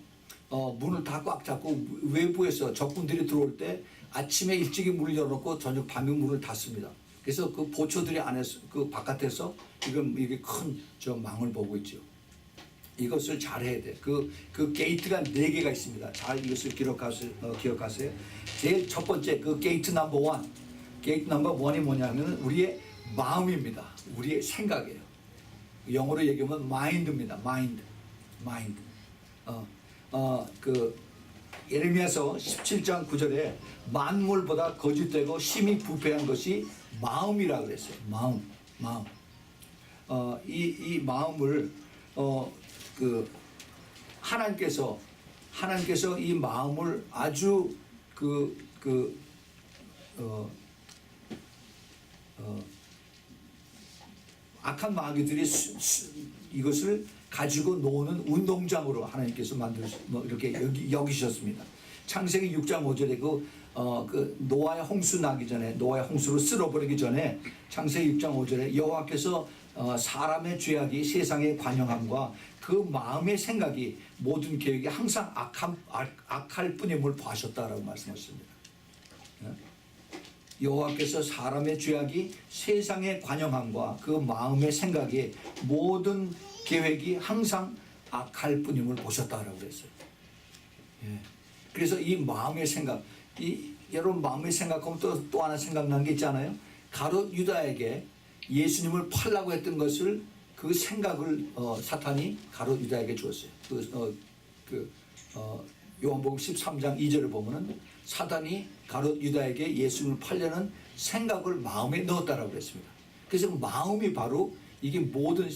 문을 다 꽉 잡고 외부에서 적군들이 들어올 때 아침에 일찍이 문을 열어놓고 저녁 밤에 문을 닫습니다. 그래서 그 보초들이 안에서 그 바깥에서 이게 큰 저 망을 보고 있죠. 이것을 잘 해야 돼. 그 게이트가 4개가 있습니다. 잘 이것을 기억하세요. 제일 첫 번째 그 게이트 넘버 1. 게이트 넘버 1이 뭐냐면 우리의 마음입니다. 우리의 생각이에요. 영어로 얘기하면 마인드입니다. 마인드. 예레미야서 17장 9절에 만물보다 거짓되고 심히 부패한 것이 마음이라고 그랬어요. 마음. 이 마음을 하나님께서 이 마음을 아주 악한 마귀들이 이것을 가지고 노는 운동장으로 하나님께서 이렇게 여기셨습니다. 창세기 6장 5절에 그 노아의 홍수 나기 전에, 노아의 홍수로 쓸어버리기 전에 창세기 6장 5절에 여호와께서 사람의 죄악이 세상에 관영함과 그 마음의 생각이 모든 계획이 항상 악할 뿐임을 보셨다라고 말씀하십니다. 여호와께서 사람의 죄악이 세상에 관영함과 그 마음의 생각이 모든 계획이 항상 악할 뿐임을 보셨다라고 그랬어요. 그래서 이 마음의 생각, 여러분 마음의 생각하면 또 하나 생각나는 게 있잖아요. 가룟 유다에게 예수님을 팔라고 했던 것을 그 생각을 사탄이 가룟 유다에게 주었어요. 요한복음 13장 2절을 보면은 사단이 가룟 유다에게 예수님을 팔려는 생각을 마음에 넣었다라고 했습니다. 그래서 마음이 이게 모든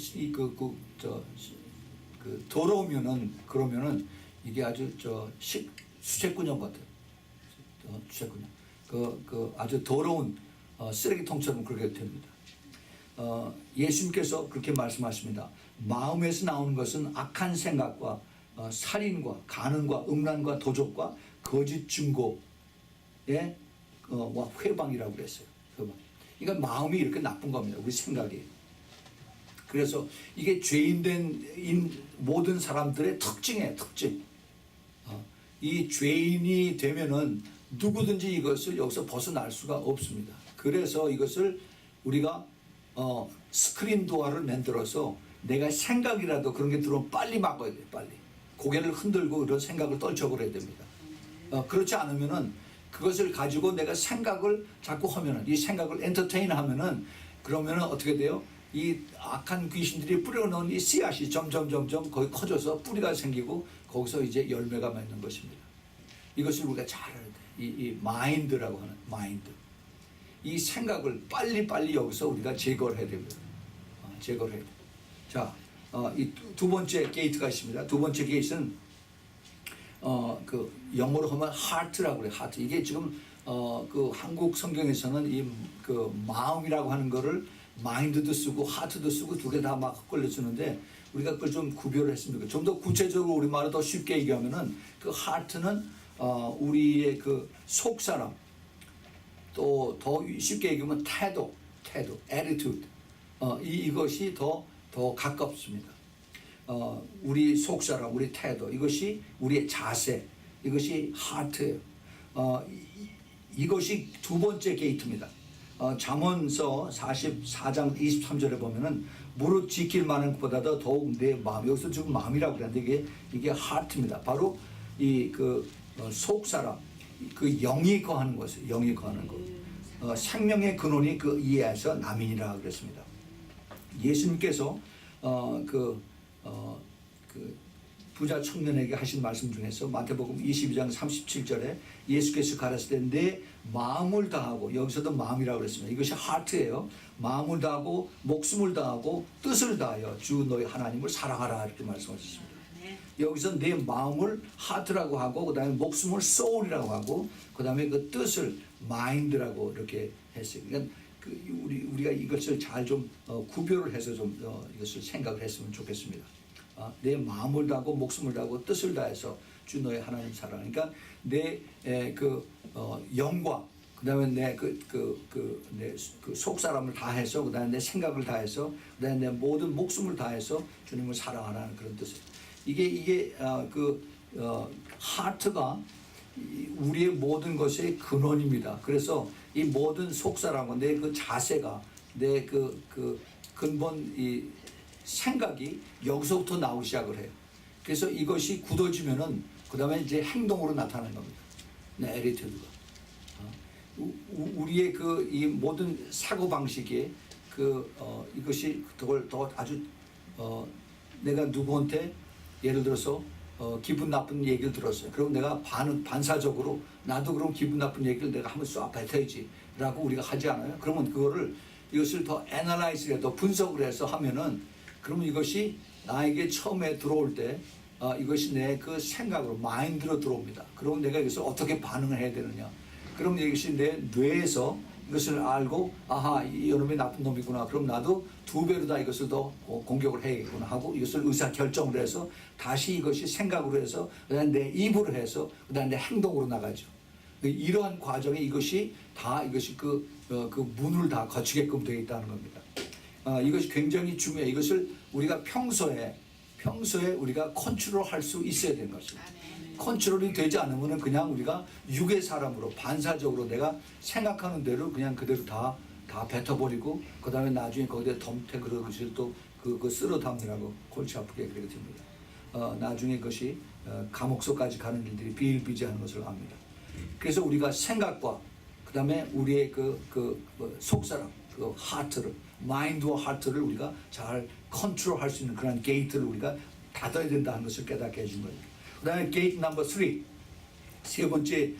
더러우면은 그러면은 이게 아주 수채꾼형 같아요. 수채꾼형. 아주 더러운 쓰레기통처럼 그렇게 됩니다. 예수님께서 그렇게 말씀하십니다. 마음에서 나오는 것은 악한 생각과 살인과 간음과 음란과 도적과 거짓 증거의 회방이라고 그랬어요. 그러니까 마음이 이렇게 나쁜 겁니다. 우리 생각이. 그래서 이게 죄인된 모든 사람들의 특징이에요. 특징. 이 죄인이 되면은 누구든지 이것을 여기서 벗어날 수가 없습니다. 그래서 이것을 우리가 스크린 도어를 만들어서 내가 생각이라도 그런 게 들어오면 빨리 막아야 돼요. 빨리. 고개를 흔들고 이런 생각을 떨쳐버려야 됩니다. 그렇지 않으면은 그것을 가지고 내가 생각을 자꾸 하면은, 이 생각을 엔터테인 하면은, 그러면은 어떻게 돼요? 이 악한 귀신들이 뿌려놓은 이 씨앗이 점점 거기 커져서 뿌리가 생기고 거기서 이제 열매가 맺는 것입니다. 이것을 우리가 잘 알아야 돼. 이 마인드라고 하는 마인드. 이 생각을 빨리 여기서 우리가 제거를 해야 됩니다. 제거를 해야 돼. 자, 이 두 번째 게이트가 있습니다. 두 번째 게이트는 영어로 하면 heart라고 그래요. heart. 이게 지금 한국 성경에서는 마음이라고 하는 거를 마인드도 쓰고 하트도 쓰고 두 개 다 막 헛걸려 쓰는데 우리가 그걸 좀 구별을 했으면 좋겠어요. 좀 더 구체적으로 우리말로 더 쉽게 얘기하면은 그 하트는 우리의 그 속사람, 또 더 쉽게 얘기하면 태도, attitude. 이것이 더 가깝습니다. 우리 속사람, 우리 태도, 이것이 우리의 자세, 이것이 하트예요. 이것이 두 번째 게이트입니다. 잠언서 44장 23절에 보면은 무릇 지킬 만한 것보다도 더욱 내 마음, 여기서 지금 마음이라고 그랬는데 이게 하트입니다. 바로 속사람, 영이 거하는 것을, 영이 거하는 것. 생명의 근원이 그 이에서 남인이라 그랬습니다. 예수님께서 부자 청년에게 하신 말씀 중에서 마태복음 22장 37절에 예수께서 가르치실 때 내 마음을 다하고, 여기서도 마음이라고 그랬습니다. 이것이 하트예요. 마음을 다하고 목숨을 다하고 뜻을 다하여 주 너희 하나님을 사랑하라 이렇게 말씀하셨습니다. 여기서 내 마음을 하트라고 하고 그 다음에 목숨을 soul이라고 하고 그 다음에 그 뜻을 mind라고 이렇게 했어요. 그러니까 우리가 이것을 잘 좀 구별을 해서 좀 이것을 생각을 했으면 좋겠습니다. 내 마음을 다하고 목숨을 다하고 뜻을 다해서 주 너의 하나님 사랑. 그러니까 내 영과 그다음에 내그 속 사람을 다해서, 그다음에 내 생각을 다해서, 그다음에 내 모든 목숨을 다해서 주님을 사랑하라는 그런 뜻이에요. 이게 하트가 우리의 모든 것의 근원입니다. 그래서 이 모든 속 사람과 내 그 자세가, 내 그 근본 이 생각이 여기서부터 나오기 시작을 해요. 그래서 이것이 굳어지면은 그다음에 이제 행동으로 나타나는 겁니다. 내 에리튜드가. 우리의 그 이 모든 사고 방식이 이것이 그걸 더 아주 내가 누구한테 예를 들어서 기분 나쁜 얘기를 들었어요. 그럼 내가 반사적으로 나도 그럼 기분 나쁜 얘기를 내가 한번 쏴 뱉어야지라고 우리가 하지 않아요? 그러면 이것을 더 애널라이즈해, 더 분석을 해서 하면은, 그러면 이것이 나에게 처음에 들어올 때 이것이 내 그 생각으로 마인드로 들어옵니다. 그럼 내가 이것을 어떻게 반응을 해야 되느냐? 그럼 이것이 내 뇌에서 이것을 알고, 아하, 이놈이 나쁜 놈이구나. 그럼 나도 두 배로 다 이것을 더 공격을 해야겠구나 하고 이것을 의사 결정을 해서 다시 이것이 생각으로 해서 그다음에 내 입으로 해서 그다음에 내 행동으로 나가죠. 이러한 과정에 이것이 그 문을 다 거치게끔 되어 있다는 겁니다. 이것이 굉장히 중요해요. 이것을 우리가 평소에 우리가 컨트롤할 수 있어야 되는 것입니다. 컨트롤이 되지 않으면 그냥 우리가 육의 사람으로 반사적으로 내가 생각하는 대로 그냥 그대로 다 뱉어버리고, 그 다음에 나중에 거기에 덤태 그릇을 또 쓸어 담느라고 골치 아프게 그렇게 됩니다. 나중에 그것이 감옥소까지 가는 일들이 비일비재하는 것을 압니다. 그래서 우리가 생각과 그 다음에 우리의 속사람, 하트를, 마인드와 하트를 우리가 잘 컨트롤할 수 있는 그런 게이트를 우리가 닫아야 된다는 것을 깨닫게 해준 거예요. 그 다음에 게이트 넘버 3, 세 번째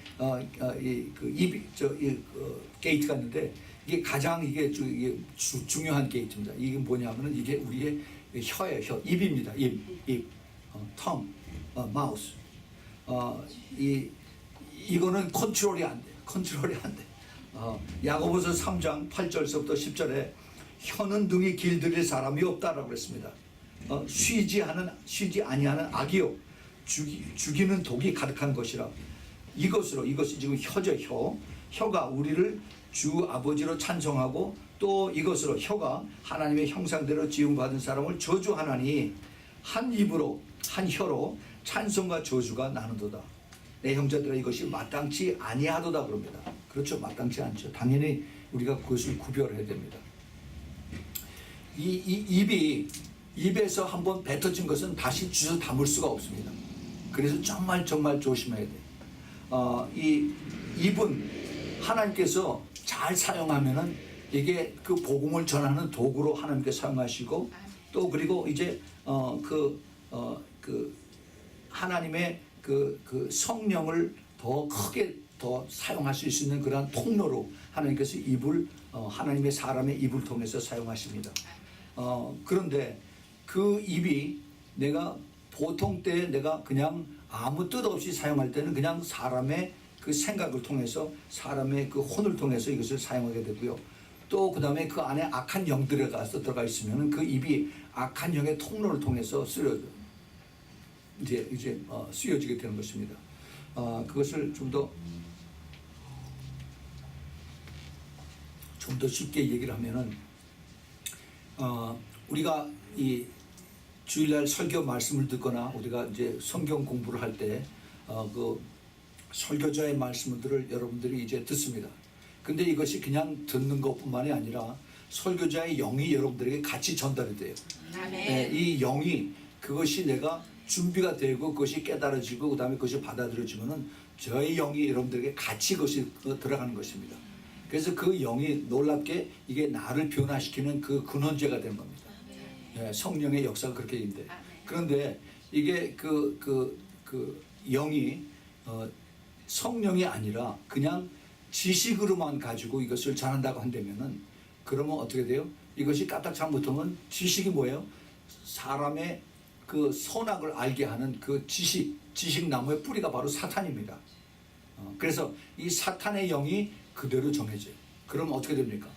게이트가 있는데, 이게 가장 중요한 게이트입니다. 이게 뭐냐면은 이게 우리의 혀예요. 입입니다. 입, tongue, mouth. 이거는 컨트롤이 안 돼요. 컨트롤이 안 돼. 야고보서 3장 8절서부터 10절에 혀는 등이 길들일 사람이 없다라고 그랬습니다. 쉬지 아니하는 악이요 죽이는 독이 가득한 것이라. 이것이 지금 혀죠. 혀가 우리를 주 아버지로 찬송하고, 또 이것으로 혀가 하나님의 형상대로 지음받은 사람을 저주하나니 한 입으로 한 혀로 찬송과 저주가 나누도다. 내 형제들아, 이것이 마땅치 아니하도다 그럽니다. 그렇죠, 마땅치 않죠. 당연히 우리가 그것을 구별해야 됩니다. 이 입에서 한번 뱉어진 것은 다시 주워 담을 수가 없습니다. 그래서 정말 조심해야 돼요. 이 입은 하나님께서 잘 사용하면은 이게 그 복음을 전하는 도구로 하나님께 사용하시고, 또 그리고 이제 하나님의 그 성령을 더 크게 더 사용하실 수 있는 그러한 통로로 하나님께서 하나님의 사람의 입을 통해서 사용하십니다. 그런데 그 입이 내가 보통 때 내가 그냥 아무 뜻 없이 사용할 때는 그냥 사람의 그 생각을 통해서, 사람의 그 혼을 통해서 이것을 사용하게 되고요. 또 그 다음에 그 안에 악한 영들에 가서 들어가 있으면은 그 입이 악한 영의 통로를 통해서 쓰여지게 되는 것입니다. 그것을 좀 더 쉽게 얘기를 하면은, 우리가 이 주일날 설교 말씀을 듣거나 우리가 이제 성경 공부를 할 때 그 설교자의 말씀들을 여러분들이 이제 듣습니다. 근데 이것이 그냥 듣는 것뿐만이 아니라 설교자의 영이 여러분들에게 같이 전달이 돼요. 이 영이, 그것이 내가 준비가 되고 그것이 깨달아지고 그 다음에 그것이 받아들여지면은 저의 영이 여러분들에게 같이 그것이 들어가는 것입니다. 그래서 그 영이 놀랍게 이게 나를 변화시키는 그 근원제가 된 겁니다. 성령의 역사가 그렇게 있는데, 그런데 이게 그 영이 성령이 아니라 그냥 지식으로만 가지고 이것을 전한다고 한다면은, 그러면 어떻게 돼요? 이것이 까딱 잘못하면 지식이 뭐예요? 사람의 그 선악을 알게 하는 그 지식나무의 뿌리가 바로 사탄입니다. 그래서 이 사탄의 영이 그대로 정해져요. 그럼 어떻게 됩니까?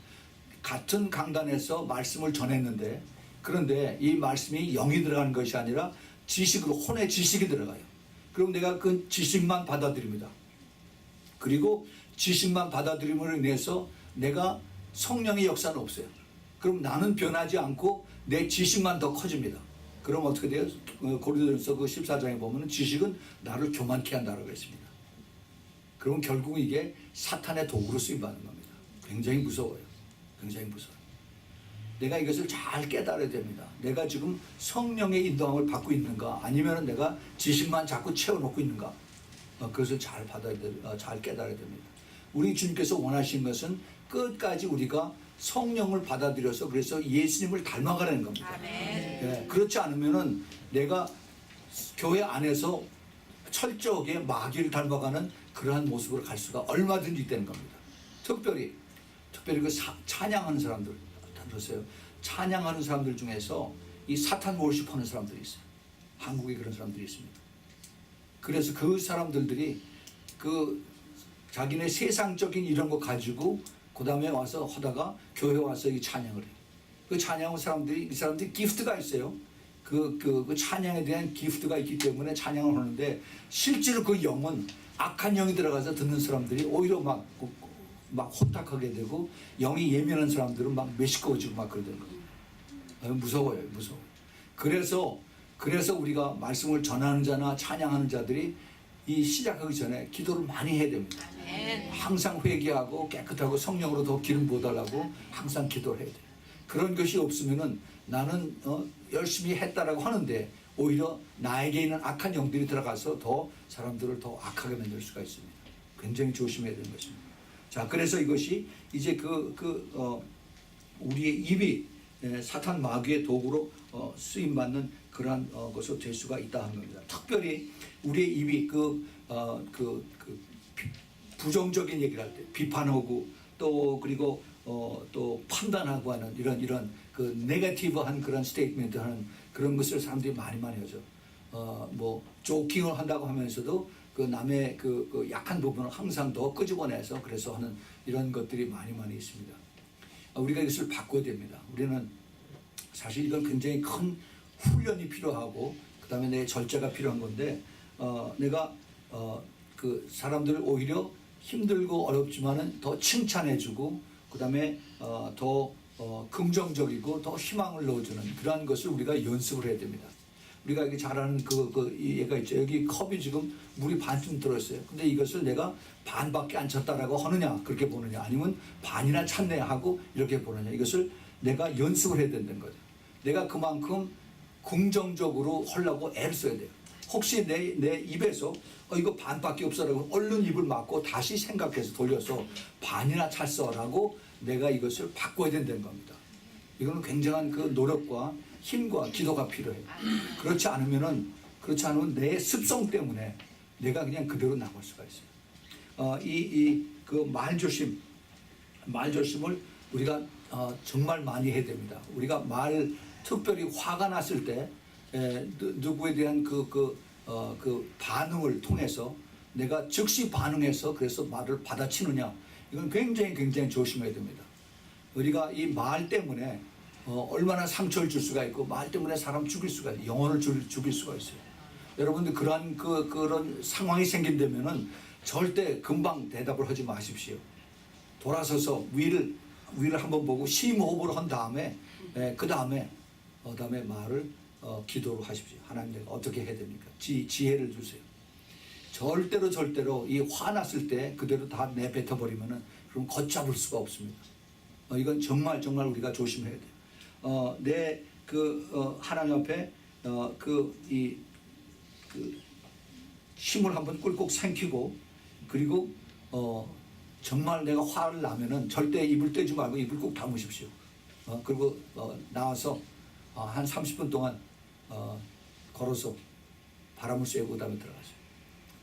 같은 강단에서 말씀을 전했는데, 그런데 이 말씀이 영이 들어가는 것이 아니라 지식으로, 혼의 지식이 들어가요. 그럼 내가 그 지식만 받아들입니다. 그리고 지식만 받아들임으로 인해서 내가 성령의 역사는 없어요. 그럼 나는 변하지 않고 내 지식만 더 커집니다. 그럼 어떻게 돼요? 고린도전서 그 14장에 보면 지식은 나를 교만케 한다라고 했습니다. 그럼 결국 이게 사탄의 도구로 쓰임받는 겁니다. 굉장히 무서워요. 굉장히 무서워요. 내가 이것을 잘 깨달아야 됩니다. 내가 지금 성령의 인도함을 받고 있는가, 아니면 내가 지식만 자꾸 채워놓고 있는가, 그것을 잘 잘 깨달아야 됩니다. 우리 주님께서 원하신 것은 끝까지 우리가 성령을 받아들여서 그래서 예수님을 닮아가라는 겁니다. 예, 그렇지 않으면은 내가 교회 안에서 철저하게 마귀를 닮아가는 그러한 모습으로 갈 수가 얼마든지 있다는 겁니다. 특별히 그 찬양하는 사람들 들으세요. 찬양하는 사람들 중에서 이 사탄 월십하는 사람들이 있어요. 한국에 그런 사람들이 있습니다. 그래서 그 사람들이 그 자기네 세상적인 이런 거 가지고 그 다음에 와서 하다가 교회 와서 이 찬양을 해요. 그 찬양하는 사람들이, 이 사람들이 기프트가 있어요. 그 찬양에 대한 기프트가 있기 때문에 찬양을 하는데 실제로 그 영은 악한 영이 들어가서 듣는 사람들이 오히려 막 혼탁하게 되고 영이 예민한 사람들은 막 메시꺼워지고 막 그러는 거예요. 무서워요. 무서워요. 그래서 우리가 말씀을 전하는 자나 찬양하는 자들이 이 시작하기 전에 기도를 많이 해야 됩니다. 항상 회개하고 깨끗하고 성령으로 더 기름 부어달라고 항상 기도를 해야 돼요. 그런 것이 없으면은 나는 열심히 했다라고 하는데 오히려 나에게 있는 악한 영들이 들어가서 더 사람들을 더 악하게 만들 수가 있습니다. 굉장히 조심해야 되는 것입니다. 자, 그래서 이것이 이제 우리의 입이 사탄 마귀의 도구로 쓰임받는 그러한 것으로 될 수가 있다 하는 겁니다. 특별히 우리의 입이 부정적인 얘기를 할 때 비판하고 또 그리고 또 판단하고 하는 이런 그 네거티브한 그런 스테이트멘트 하는 그런 것을 사람들이 많이 하죠. 뭐 조킹을 한다고 하면서도 그 남의 그 약한 부분을 항상 더 끄집어내서 그래서 하는 이런 것들이 많이 있습니다. 우리가 이것을 바꿔야 됩니다. 우리는 사실 이건 굉장히 큰 훈련이 필요하고 그 다음에 내 절제가 필요한 건데 내가 그 사람들을 오히려 힘들고 어렵지만은 더 칭찬해주고 그 다음에 더 긍정적이고 더 희망을 넣어주는 그러한 것을 우리가 연습을 해야 됩니다. 우리가 여기 잘 아는 이 얘가 있죠. 여기 컵이 지금 물이 반쯤 들었어요. 근데 이것을 내가 반밖에 안 찼다라고 하느냐 그렇게 보느냐 아니면 반이나 찼네 하고 이렇게 보느냐 이것을 내가 연습을 해야 된다는 거죠. 내가 그만큼 긍정적으로 하려고 애를 써야 돼요. 혹시 내 입에서 이거 반밖에 없어라고 얼른 입을 막고 다시 생각해서 돌려서 반이나 찼어라고 내가 이것을 바꿔야 된다는 겁니다. 이거는 굉장한 그 노력과 힘과 기도가 필요해요. 그렇지 않으면 내 습성 때문에 내가 그냥 그대로 나갈 수가 있어요. 그 말조심을 우리가 정말 많이 해야 됩니다. 우리가 특별히 화가 났을 때 누구에 대한 그 반응을 통해서 내가 즉시 반응해서 그래서 말을 받아치느냐 이건 굉장히 조심해야 됩니다. 우리가 이 말 때문에 얼마나 상처를 줄 수가 있고 말 때문에 사람 죽일 수가 있어요. 영혼을 죽일 수가 있어요. 여러분들 그런 상황이 생긴다면은 절대 금방 대답을 하지 마십시오. 돌아서서 위를 한번 보고 심호흡을 한 다음에 그 다음에 말을 기도를 하십시오. 하나님 내가 어떻게 해야 됩니까? 지혜를 주세요. 절대로 이 화났을 때 그대로 다 내뱉어 버리면은 그럼 걷잡을 수가 없습니다. 이건 정말 우리가 조심해야 돼요. 하나님 앞에 힘을 한번 꿀꺽 삼키고 그리고 정말 내가 화를 나면은 절대 입을 떼지 말고 입을 꼭 다무십시오. 그리고 나와서 한 30분 동안 걸어서 바람을 쐬고 그다음에 들어가세요.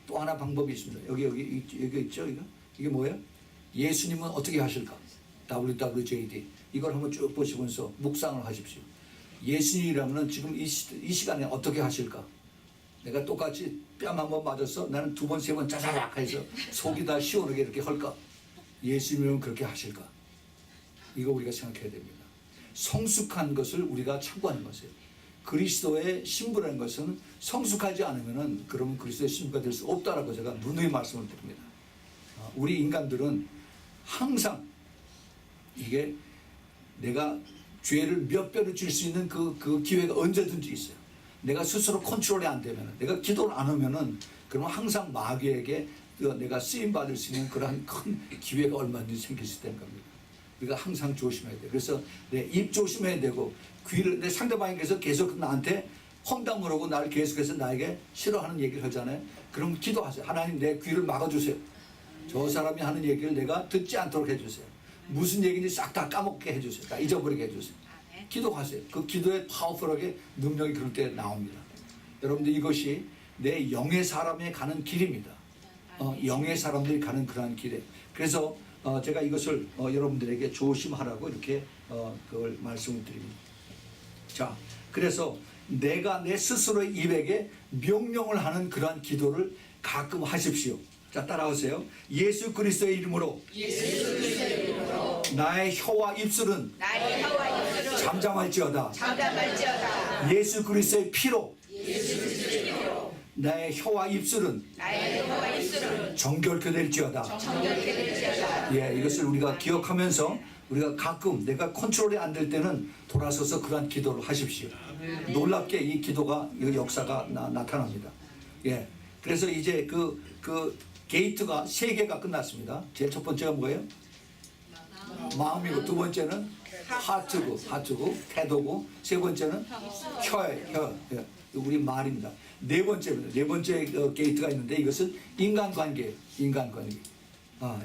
또 하나 방법이 있습니다. 여기 있죠? 이게 뭐예요? 예수님은 어떻게 하실까? WWJD 이걸 한번 쭉 보시면서 묵상을 하십시오. 예수님이라면 지금 이 시간에 어떻게 하실까? 내가 똑같이 뺨 한번 맞아서 나는 2번, 3번 짜자작 해서 속이 다 시원하게 이렇게 할까? 예수님은 그렇게 하실까? 이거 우리가 생각해야 됩니다. 성숙한 것을 우리가 참고하는 것이에요. 그리스도의 신부라는 것은 성숙하지 않으면은 그러면 그리스도의 신부가 될 수 없다라고 제가 누누이 말씀을 드립니다. 우리 인간들은 항상 이게 내가 죄를 몇 배로 줄 수 있는 그 기회가 언제든지 있어요. 내가 스스로 컨트롤이 안 되면, 내가 기도를 안 하면은, 그러면 항상 마귀에게 내가 쓰임 받을 수 있는 그러한 큰 기회가 얼마든지 생길 수 있다는 겁니다. 우리가 항상 조심해야 돼. 그래서 내 입 조심해야 되고, 귀를, 내 상대방에게서 계속 나한테 험담을 하고 나를 계속해서 나에게 싫어하는 얘기를 하잖아요. 그럼 기도하세요. 하나님, 내 귀를 막아주세요. 저 사람이 하는 얘기를 내가 듣지 않도록 해주세요. 무슨 얘기인지 싹 다 까먹게 해주세요. 다 잊어버리게 해주세요. 기도하세요. 그 기도에 파워풀하게 능력이 그럴 때 나옵니다. 여러분들, 이것이 내 영의 사람에 가는 길입니다. 영의 사람들이 가는 그러한 길에. 그래서 제가 이것을 여러분들에게 조심하라고 이렇게 그걸 말씀을 드립니다. 자, 그래서 내가 내 스스로의 입에게 명령을 하는 그러한 기도를 가끔 하십시오. 자, 따라오세요. 예수 그리스도의 이름으로, 나의 혀와 입술은 잠잠할지어다. 예수 그리스도의 피로, 나의 혀와 입술은 정결케 될지어다. 예, 이것을 우리가 기억하면서 우리가 가끔 내가 컨트롤이 안 될 때는 돌아서서 그러한 기도를 하십시오. 놀랍게 이 기도가, 이 역사가 나타납니다. 예, 그래서 이제 그 게이트가 3개가 끝났습니다. 제일 첫 번째가 뭐예요? 마음이고, 두 번째는 하트고, 태도고, 세 번째는 혀예요. 혀. 우리 말입니다. 네 번째 게이트가 있는데, 이것은 인간관계예요. 인간관계.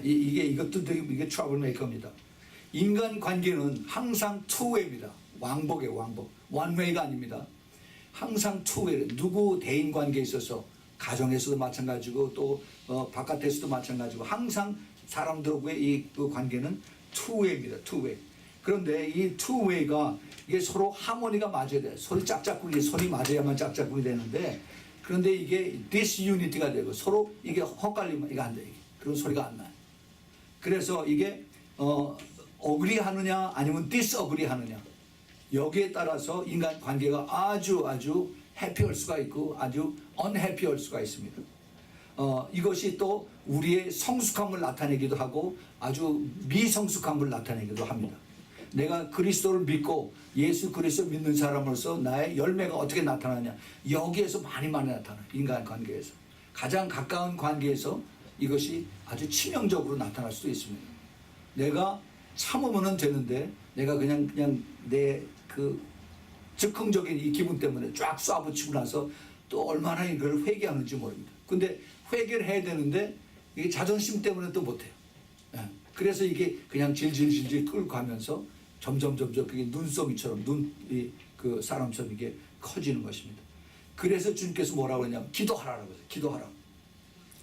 이것도 되게, 이게 트러블 메이커입니다. 인간관계는 항상 투웨이입니다. 왕복이에요, 왕복. 원웨이가 아닙니다. 항상 투웨이. 누구 대인 관계에 있어서, 가정에서도 마찬가지고, 또 바깥에서도 마찬가지고, 항상 사람들과의 이 관계는 투웨이입니다. 투웨이. 그런데 이 투웨이가 이게 서로 하모니가 맞아야 돼요. 소리 짝짝꿍이, 소리 맞아야만 짝짝꿍이 되는데, 그런데 이게 디스유니티가 되고 서로 이게 헛갈리면 이게 안 돼요. 그런 소리가 안 나요. 그래서 이게 어그리하느냐 아니면 디스어그리하느냐, 여기에 따라서 인간 관계가 아주 해피할 수가 있고 아주 언해피할 수가 있습니다. 이것이 또 우리의 성숙함을 나타내기도 하고 아주 미성숙함을 나타내기도 합니다. 내가 그리스도를 믿고 예수 그리스도 믿는 사람으로서 나의 열매가 어떻게 나타나냐, 여기에서 많이 나타나요. 인간관계에서 가장 가까운 관계에서 이것이 아주 치명적으로 나타날 수도 있습니다. 내가 참으면 되는데 내가 그냥 내 그 즉흥적인 이 기분 때문에 쫙 쏴붙이고 나서 또 얼마나 이걸 회개하는지 모릅니다. 근데 회개를 해야 되는데 이게 자존심 때문에 또 못해요. 그래서 이게 그냥 질질 끌고 가면서 점점 그게 눈송이처럼 그 사람처럼 이게 커지는 것입니다. 그래서 주님께서 뭐라고 했냐면 기도하라고 했어요. 기도하라.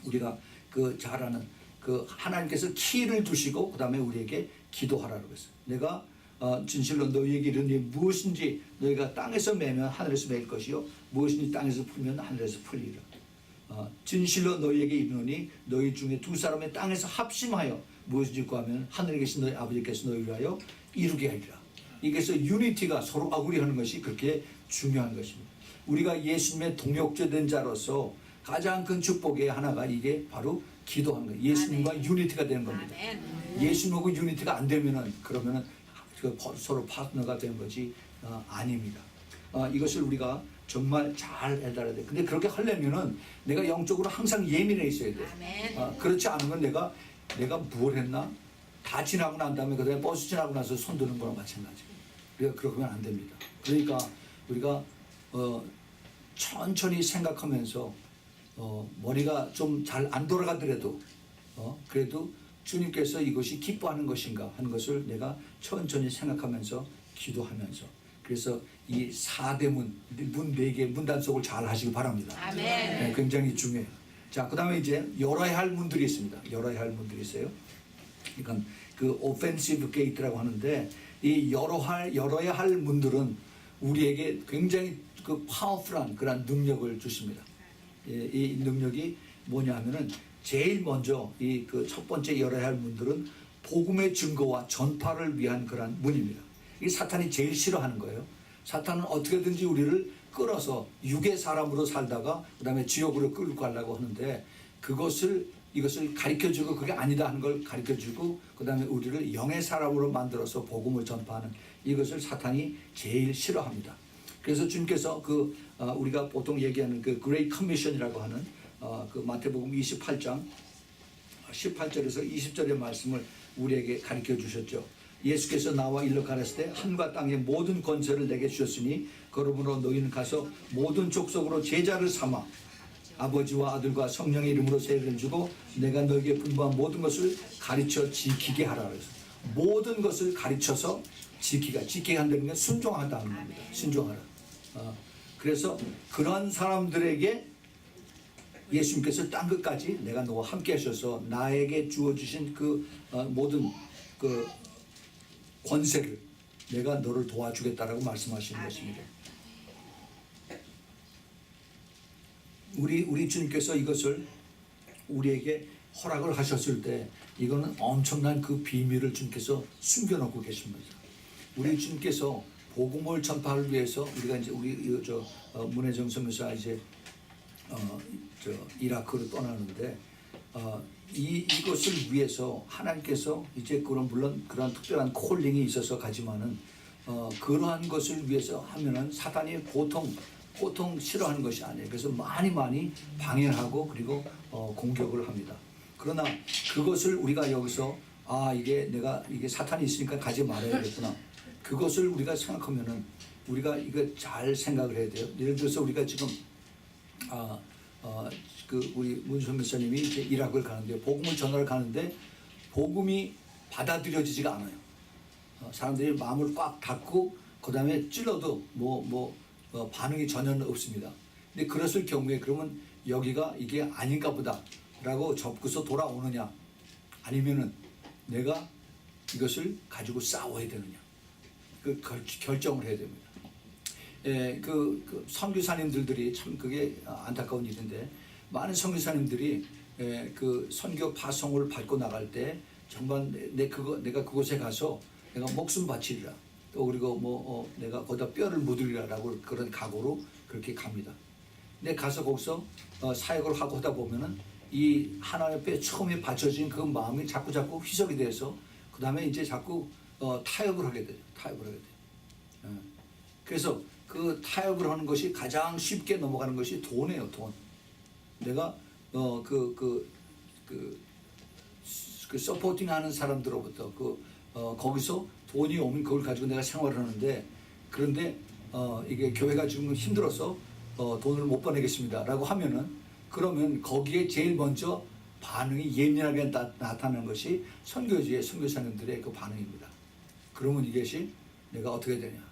우리가 그 잘하는 그 하나님께서 키를 두시고 그 다음에 우리에게 기도하라고 했어요. 내가 진실로 너희에게 이르니 무엇인지 너희가 땅에서 매면 하늘에서 매일 것이요 무엇인지 땅에서 풀면 하늘에서 풀리라. 진실로 너희에게 이르노니 너희 중에 두 사람의 땅에서 합심하여 무엇인지 구하면 하늘에 계신 너희 아버지께서 너희를 위하여 이루게 하리라. 이게서 유니티가 서로 아우리하는 것이 그렇게 중요한 것입니다. 우리가 예수님의 동역자된 자로서 가장 큰 축복의 하나가 이게 바로 기도하는 거예요. 예수님과 유니티가 되는 겁니다. 예수님하고 유니티가 안 되면은 그러면은 서로 파트너가 되는 것이 아닙니다. 이것을 우리가 정말 잘 해달아야 돼. 근데 그렇게 하려면은 내가 영적으로 항상 예민해 있어야 돼. 그렇지 않으면 내가 뭘 했나? 다 지나고 난 다음에 그다음에 버스 지나고 나서 손 드는 거랑 마찬가지. 우리가 그렇게 하면 안 됩니다. 그러니까 우리가 천천히 생각하면서 머리가 좀 잘 안 돌아가더라도 그래도 주님께서 이것이 기뻐하는 것인가 하는 것을 내가 천천히 생각하면서 기도하면서, 그래서 이 4대 문 4개 문단속을 잘 하시기 바랍니다. 아멘. 네, 굉장히 중요해요. 자, 그 다음에 이제 열어야 할 문들이 있습니다. 열어야 할 문들이 있어요. 그러니까 그 오펜시브 게이트라고 하는데, 이 열어야 할 문들은 우리에게 굉장히 그 파워풀한 그런 능력을 주십니다. 이 능력이 뭐냐 하면은 제일 먼저 이 그 첫 번째 열어야 할 문들은 복음의 증거와 전파를 위한 그런 문입니다. 이 사탄이 제일 싫어하는 거예요. 사탄은 어떻게든지 우리를 끌어서 육의 사람으로 살다가 그 다음에 지옥으로 끌고 가려고 하는데, 그것을 이것을 가르쳐주고 그게 아니다 하는 걸 가르쳐주고 그 다음에 우리를 영의 사람으로 만들어서 복음을 전파하는 이것을 사탄이 제일 싫어합니다. 그래서 주님께서 우리가 보통 얘기하는 그 Great Commission이라고 하는 그 마태복음 28장 18절에서 20절의 말씀을 우리에게 가르쳐 주셨죠. 예수께서 나와 일러 가라사대 하늘과 땅의 모든 권세를 내게 주셨으니 그러므로 너희는 가서 모든 족속으로 제자를 삼아 아버지와 아들과 성령의 이름으로 세례를 주고 내가 너희에게 분부한 모든 것을 가르쳐 지키게 하라 그래서 모든 것을 가르쳐서 지키게 한다는 게 순종하다는 겁니다. 순종하라. 그래서 그런 사람들에게 예수님께서 땅 끝까지 내가 너와 함께 하셔서 나에게 주어주신 그 모든 그 권세를 내가 너를 도와주겠다라고 말씀하시는 것입니다. 우리 주님께서 이것을 우리에게 허락을 하셨을 때 이거는 엄청난 그 비밀을 주님께서 숨겨놓고 계십니다. 우리 주님께서 복음을 전파를 위해서 우리가 이제 문혜정 선교사 이제 이라크로 떠나는데 이것을 위해서 하나님께서 이제 물론 그런 특별한 콜링이 있어서 가지만은 그러한 것을 위해서 하면은 사탄이 보통 싫어하는 것이 아니에요. 그래서 많이 방해하고 그리고 공격을 합니다. 그러나 그것을 우리가 여기서 이게 사탄이 있으니까 가지 말아야겠구나. 그것을 우리가 생각하면은 우리가 이거 잘 생각을 해야 돼요. 예를 들어서 우리가 지금 우리 문선 목사님이 이제 이라크를 가는데 복음을 전하러 가는데 복음이 받아들여지지가 않아요. 사람들이 마음을 꽉 닫고 그 다음에 찔러도 반응이 전혀 없습니다. 근데 그랬을 경우에 그러면 여기가 이게 아닌가 보다라고 접고서 돌아오느냐 아니면은 내가 이것을 가지고 싸워야 되느냐 그 결정을 해야 됩니다. 그 선교사님들이 참 그게 안타까운 일인데 많은 선교사님들이 그 선교 파송을 받고 나갈 때 정말 내가 그곳에 가서 내가 목숨 바치리라 또 그리고 내가 거기다 뼈를 묻으리라라고 그런 각오로 그렇게 갑니다. 근데 가서 거기서 사역을 하고 하다 보면은 이 하나님 앞에 처음에 바쳐진 그 마음이 자꾸 희석이 돼서 그 다음에 이제 자꾸 타협을 하게 돼요. 그래서 그 타협을 하는 것이 가장 쉽게 넘어가는 것이 돈이에요. 돈. 내가 서포팅하는 사람들로부터 거기서 돈이 오면 그걸 가지고 내가 생활을 하는데 그런데 이게 교회가 지금 힘들어서 돈을 못 보내겠습니다라고 하면은 그러면 거기에 제일 먼저 반응이 예민하게 나타나는 것이 선교지의 선교사님들의 그 반응입니다. 그러면 이것이 내가 어떻게 되냐?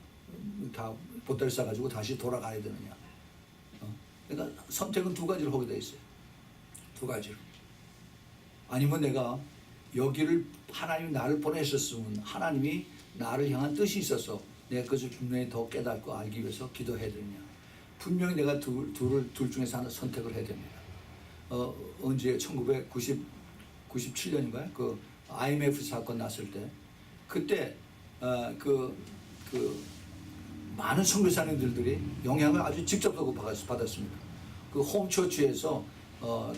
다 보따리 싸가지고 다시 돌아가야 되느냐? 그러니까 선택은 두 가지로 하게 돼 있어요. 두 가지로. 아니면 내가 여기를 하나님이 나를 보내셨으면 하나님이 나를 향한 뜻이 있어서 내가 그것을 분명히 더 깨닫고 알기 위해서 기도해야 되느냐? 분명히 내가 둘 중에서 하나 선택을 해야 됩니다. 언제 1997년인가요? 그 IMF 사건 났을 때 그때 많은 선교사님들이 영향을 아주 직접적으로 받았습니다. 그 홈처치에서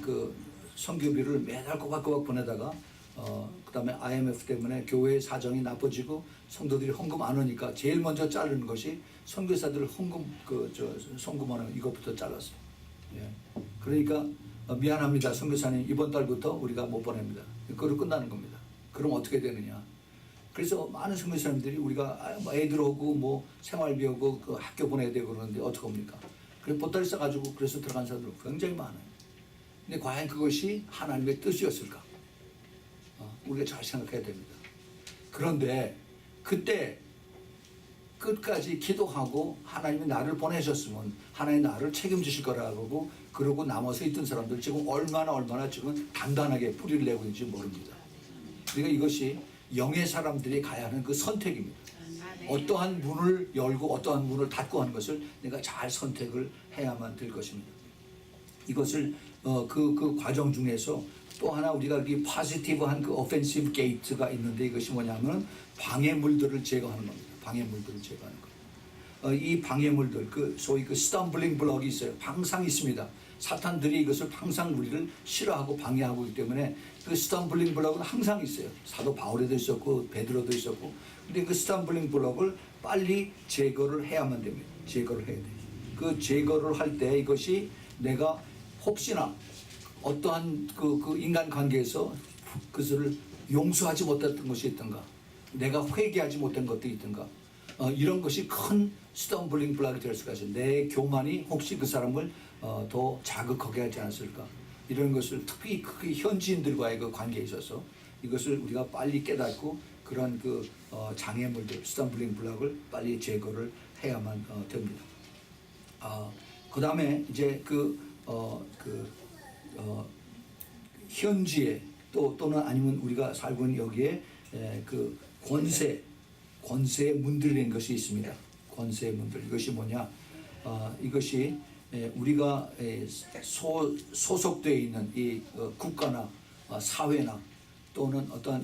그 선교비를 매달 꼬박꼬박 보내다가 그다음에 IMF 때문에 교회의 사정이 나빠지고 성도들이 헌금 안 오니까 제일 먼저 자르는 것이 선교사들 헌금하는 이것부터 잘랐어요. 예. 그러니까 미안합니다, 선교사님 이번 달부터 우리가 못 보냅니다. 그걸로 끝나는 겁니다. 그럼 어떻게 되느냐? 그래서 많은 선교사님들이 우리가 애들 오고 생활비 오고 그 학교 보내야 되고 그러는데 어떻게 합니까? 그래서 보따리 싸가지고 그래서 들어간 사람들 굉장히 많아요. 근데 과연 그것이 하나님의 뜻이었을까? 우리가 잘 생각해야 됩니다. 그런데 그때 끝까지 기도하고 하나님이 나를 보내셨으면 하나님이 나를 책임지실 거라고 그러고 남아서 있던 사람들 지금 얼마나 지금 단단하게 뿌리를 내고 있는지 모릅니다. 그러니까 이것이 영의 사람들이 가야 하는 그 선택입니다. 어떠한 문을 열고 어떠한 문을 닫고 하는 것을 내가 잘 선택을 해야만 될 것입니다. 이것을 그 과정 중에서 또 하나 우리가 이 포지티브한 그 오펜시브 게이트가 있는데 이것이 뭐냐면 방해물들을 제거하는 겁니다. 방해물들을 제거하는 거. 이 방해물들 소위 그 스탬블링 블럭이 있어요. 항상 있습니다. 사탄들이 이것을 항상 우리를 싫어하고 방해하고 있기 때문에 그 스탬블링 블록은 항상 있어요. 사도 바울에도 있었고 베드로도 있었고. 근데 그 스탬블링 블록을 빨리 제거를 해야만 됩니다. 제거를 해야 돼요. 그 제거를 할 때 이것이 내가 혹시나 어떠한 그 인간 관계에서 그것을 용서하지 못했던 것이 있던가, 내가 회개하지 못한 것도 있던가, 이런 것이 큰 스탬블링 블록이 될 수가 있어요. 내 교만이 혹시 그 사람을 더 자극하게 하지 않았을까. 이런 것을 특히 현지인들과의 그 관계에 있어서 이것을 우리가 빨리 깨닫고 그런 그 장애물들, 스탬블링 블록을 빨리 제거를 해야만 됩니다. 그 다음에 이제 현지에 또는 아니면 우리가 살고 있는 여기에 그 권세의 문들이라는 것이 있습니다. 권세의 문들. 이것이 뭐냐? 이것이 우리가 소속되어 있는 이 국가나 사회나 또는 어떤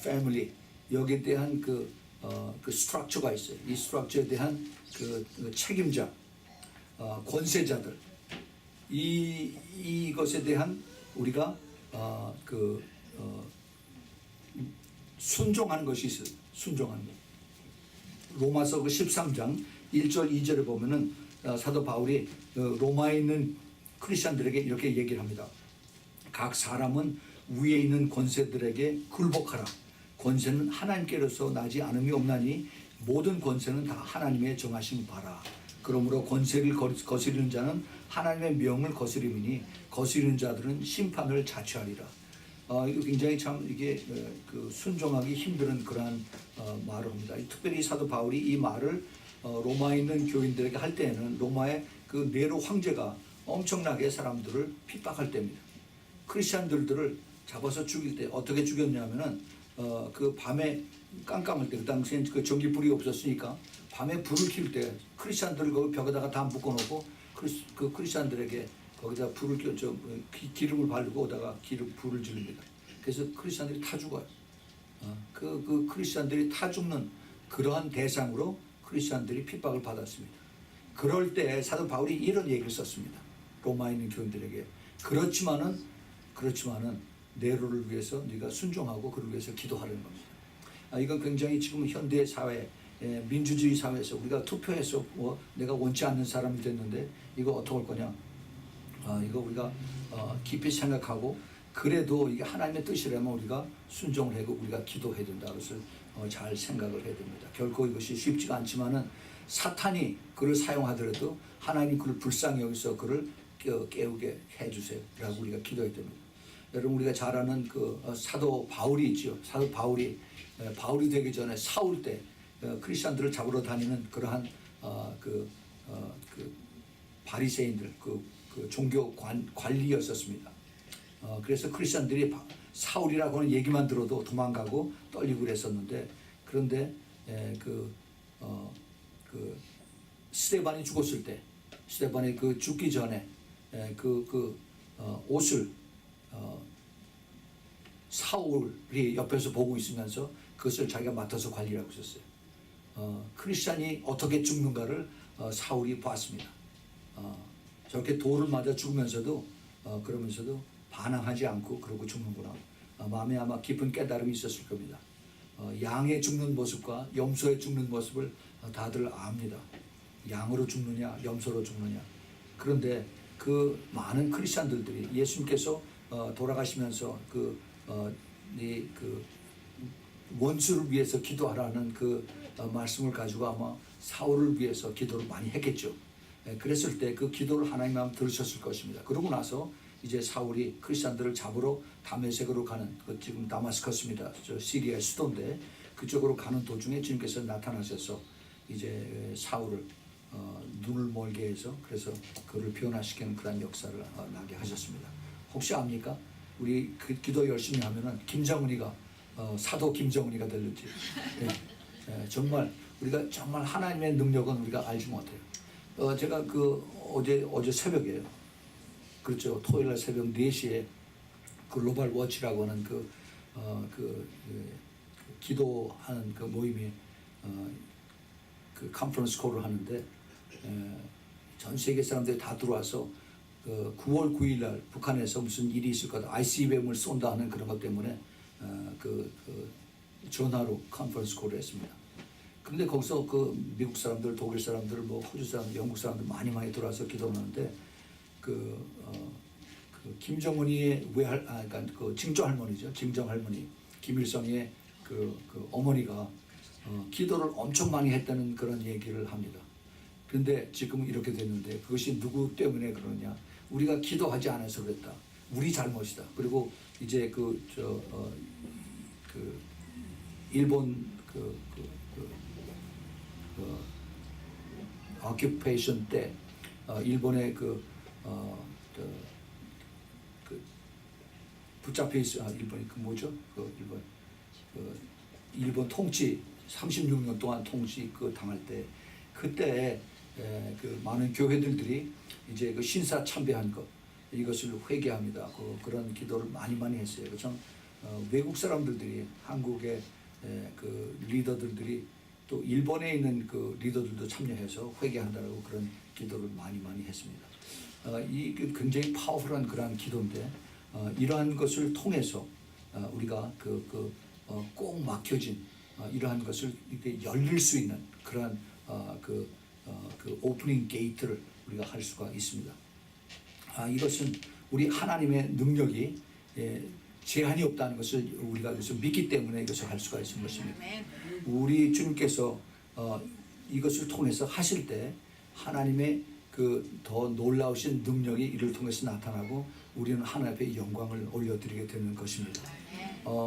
패밀리 여기에 대한 그 스트럭처가 있어요. 이 스트럭처에 대한 그 책임자, 권세자들, 이것에 대한 우리가 순종하는 것이 있어요. 순종하는 것. 로마서 그 13장 1절 2절에 보면은 사도 바울이 로마에 있는 크리스천들에게 이렇게 얘기를 합니다. 각 사람은 위에 있는 권세들에게 굴복하라. 권세는 하나님께로서 나지 않음이 없나니 모든 권세는 다 하나님의 정하신 바라. 그러므로 권세를 거스리는 자는 하나님의 명을 거스림이니 거스리는 자들은 심판을 자취하리라. 이거 굉장히 참 이게 순종하기 힘든 그러한 말을 합니다. 특별히 사도 바울이 이 말을 로마에 있는 교인들에게 할 때에는 로마의 그 네로 황제가 엄청나게 사람들을 핍박할 때입니다. 크리스천들을 잡아서 죽일 때 어떻게 죽였냐면은 그 밤에 깜깜할 때, 그 당시엔 그 전기불이 없었으니까 밤에 불을 킬 때 크리스천들을 그 벽에다가 다 묶어놓고 그 크리스천들에게 거기다 불을 기름을 바르고 오다가 불을 지릅니다. 그래서 크리스천들이 타 죽어요. 그 크리스천들이 타 죽는 그러한 대상으로 크리스천들이 핍박을 받았습니다. 그럴 때 사도 바울이 이런 얘기를 썼습니다. 로마에 있는 교인들에게 그렇지만은 네로를 위해서 네가 순종하고 그를 위해서 기도하라는 겁니다. 이건 굉장히 지금 현대 사회, 민주주의 사회에서 우리가 투표해서 내가 원치 않는 사람이 됐는데 이거 어떻게 할 거냐? 이거 우리가 깊이 생각하고 그래도 이게 하나님의 뜻이라면 우리가 순종을 하고 우리가 기도해야 된다. 그것을 잘 생각을 해야 됩니다. 결코 이것이 쉽지가 않지만은 사탄이 그를 사용하더라도 하나님이 그를 불쌍히 여기서 그를 깨우게 해주세요. 라고 우리가 기도해야 됩니다. 여러분 우리가 잘 아는 그 사도 바울이 있죠. 사도 바울이 되기 전에 사울 때 크리스천들을 잡으러 다니는 그러한 바리새인들 그 종교 관리였었습니다. 그래서 크리스천들이 사울이라고 하는 얘기만 들어도 도망가고 떨리고 그랬었는데 그런데 스데반이 죽었을 때 스데반이 죽기 전에 옷을 사울이 옆에서 보고 있으면서 그것을 자기가 맡아서 관리하고 있었어요. 크리스찬이 어떻게 죽는가를 사울이 봤습니다. 저렇게 돌을 맞아 죽으면서도 그러면서도 반항하지 않고 그러고 죽는구나. 마음에 아마 깊은 깨달음이 있었을 겁니다. 양의 죽는 모습과 염소의 죽는 모습을 다들 압니다. 양으로 죽느냐 염소로 죽느냐. 그런데 그 많은 크리스찬들이 예수님께서 돌아가시면서 원수를 위해서 기도하라는 그 말씀을 가지고 아마 사울을 위해서 기도를 많이 했겠죠. 그랬을 때 그 기도를 하나님 마음 들으셨을 것입니다. 그러고 나서 이제 사울이 크리스찬들을 잡으러 다메섹으로 가는 지금 다마스커스입니다. 저 시리아의 수도인데 그쪽으로 가는 도중에 주님께서 나타나셔서 이제 사울을 눈을 멀게 해서 그래서 그를 변화시키는 그런 역사를 나게 하셨습니다. 혹시 압니까? 우리 기도 열심히 하면은 김정은이가 사도 김정은이가 될지. 정말 우리가 정말 하나님의 능력은 우리가 알지 못해요. 제가 어제 새벽에요. 그렇죠. 토요일날 새벽 4시에 글로벌 워치라고 하는 기도하는 그 모임이 컨퍼런스 콜을 하는데 전 세계 사람들이 다 들어와서 9월 9일 날 북한에서 무슨 일이 있을 거다, ICBM을 쏜다 하는 그런 것 때문에 전화로 컨퍼런스 콜을 했습니다. 그런데 거기서 그 미국 사람들, 독일 사람들, 뭐 호주 사람들, 영국 사람들 많이 들어와서 기도를 하는데 김정은이의 그러니까 그 징조 할머니죠, 징정 할머니, 김일성의 그 어머니가 기도를 엄청 많이 했다는 그런 얘기를 합니다. 그런데 지금 이렇게 됐는데 그것이 누구 때문에 그러냐? 우리가 기도하지 않아서 그랬다. 우리 잘못이다. 그리고 이제 일본 occupation 때 일본의 붙잡혀 있어 일본이 뭐죠? 일본 통치 36년 동안 통치 당할 때 그때 많은 교회들이 이제 신사 참배한 것 이것을 회개합니다. 그런 기도를 많이 했어요. 참 외국 사람들이 한국의 리더들이 또 일본에 있는 리더들도 참여해서 회개한다라고 그런 기도를 많이 했습니다. 이 굉장히 파워풀한 그러한 기도인데 이러한 것을 통해서 우리가 꼭 막혀진 이러한 것을 이렇게 열릴 수 있는 그러한 오프닝 게이트를 우리가 할 수가 있습니다. 이것은 우리 하나님의 능력이 제한이 없다는 것을 우리가 여기서 믿기 때문에 이것을 할 수가 있는 것입니다. 우리 주님께서 이것을 통해서 하실 때 하나님의 더 놀라우신 능력이 이를 통해서 나타나고 우리는 하나님 앞에 영광을 올려드리게 되는 것입니다.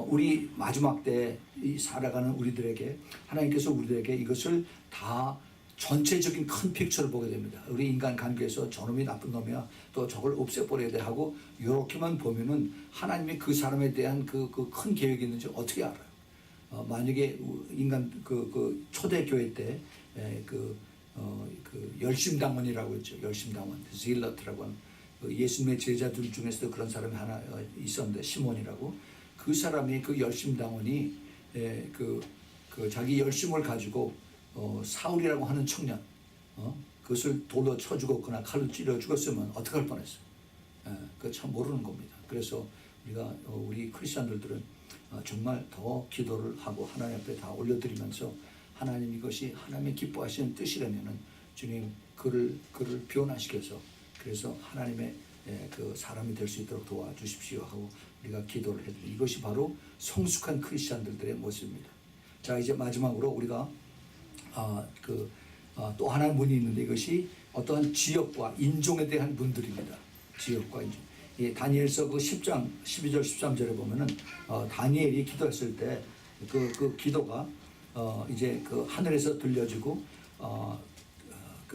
우리 마지막 때 살아가는 우리들에게 하나님께서 우리들에게 이것을 다 전체적인 큰 픽처를 보게 됩니다. 우리 인간 관계에서 저놈이 나쁜 놈이야, 또 저걸 없애버려야 돼 하고 이렇게만 보면은 하나님이 그 사람에 대한 큰 계획이 있는지 어떻게 알아요? 만약에 인간 초대교회 때 열심당원이라고 했죠. 열심당원, 질러트라고 하는 예수님의 제자들 중에서도 그런 사람이 하나 있었는데 시몬이라고 그 사람이 열심당원이 자기 열심을 가지고 사울이라고 하는 청년 그것을 돌로 쳐 죽었거나 칼로 찔러 죽었으면 어떻게 할 뻔했어요. 그거 참 모르는 겁니다. 그래서 우리 크리스천들은 정말 더 기도를 하고 하나님 앞에 다 올려드리면서 하나님 이것이 하나님의 기뻐하시는 뜻이라면은 주님 그를 변화시켜서 그래서 하나님의 사람이 될 수 있도록 도와주십시오 하고 우리가 기도를 해드립니다. 이것이 바로 성숙한 크리스천들의 모습입니다. 자, 이제 마지막으로 우리가 또 하나의 문이 있는데 이것이 어떠한 지역과 인종에 대한 문들입니다. 지역과 인종. 다니엘서 10장 12절 13절에 보면은 다니엘이 기도했을 때 그 기도가 이제 하늘에서 들려지고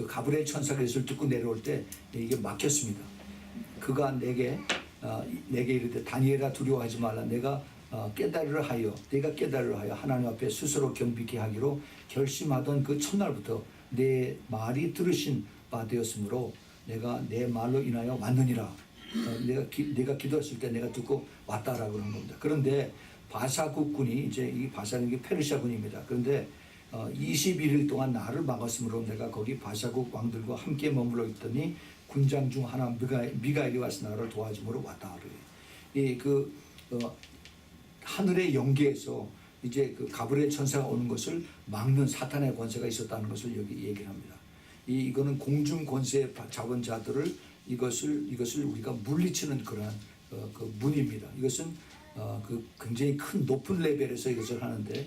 가브리엘 천사가 이것을 듣고 내려올 때 이게 막혔습니다. 그가 내게 이르되 다니엘아 두려워하지 말라. 내가 깨달으려 하여 하나님 앞에 스스로 겸비케 하기로 결심하던 그 첫날부터 내 말이 들으신 바 되었으므로 내가 내 말로 인하여 왔느니라. 내가 기도했을 때 내가 듣고 왔다라고 그런 겁니다. 그런데 바사국군이 이제 이 바사는 페르시아군입니다. 그런데 21일 동안 나를 막았으므로 내가 거기 바사국 왕들과 함께 머물러 있더니 군장 중 하나 미가엘이 와서 나를 도와줌으로 왔다 하루에. 하늘의 영계에서 이제 가브리엘 천사가 오는 것을 막는 사탄의 권세가 있었다는 것을 여기 얘기를 합니다. 이거는 공중 권세 잡은 자들을 이것을 우리가 물리치는 그러한 문입니다. 이것은 굉장히 큰 높은 레벨에서 이것을 하는데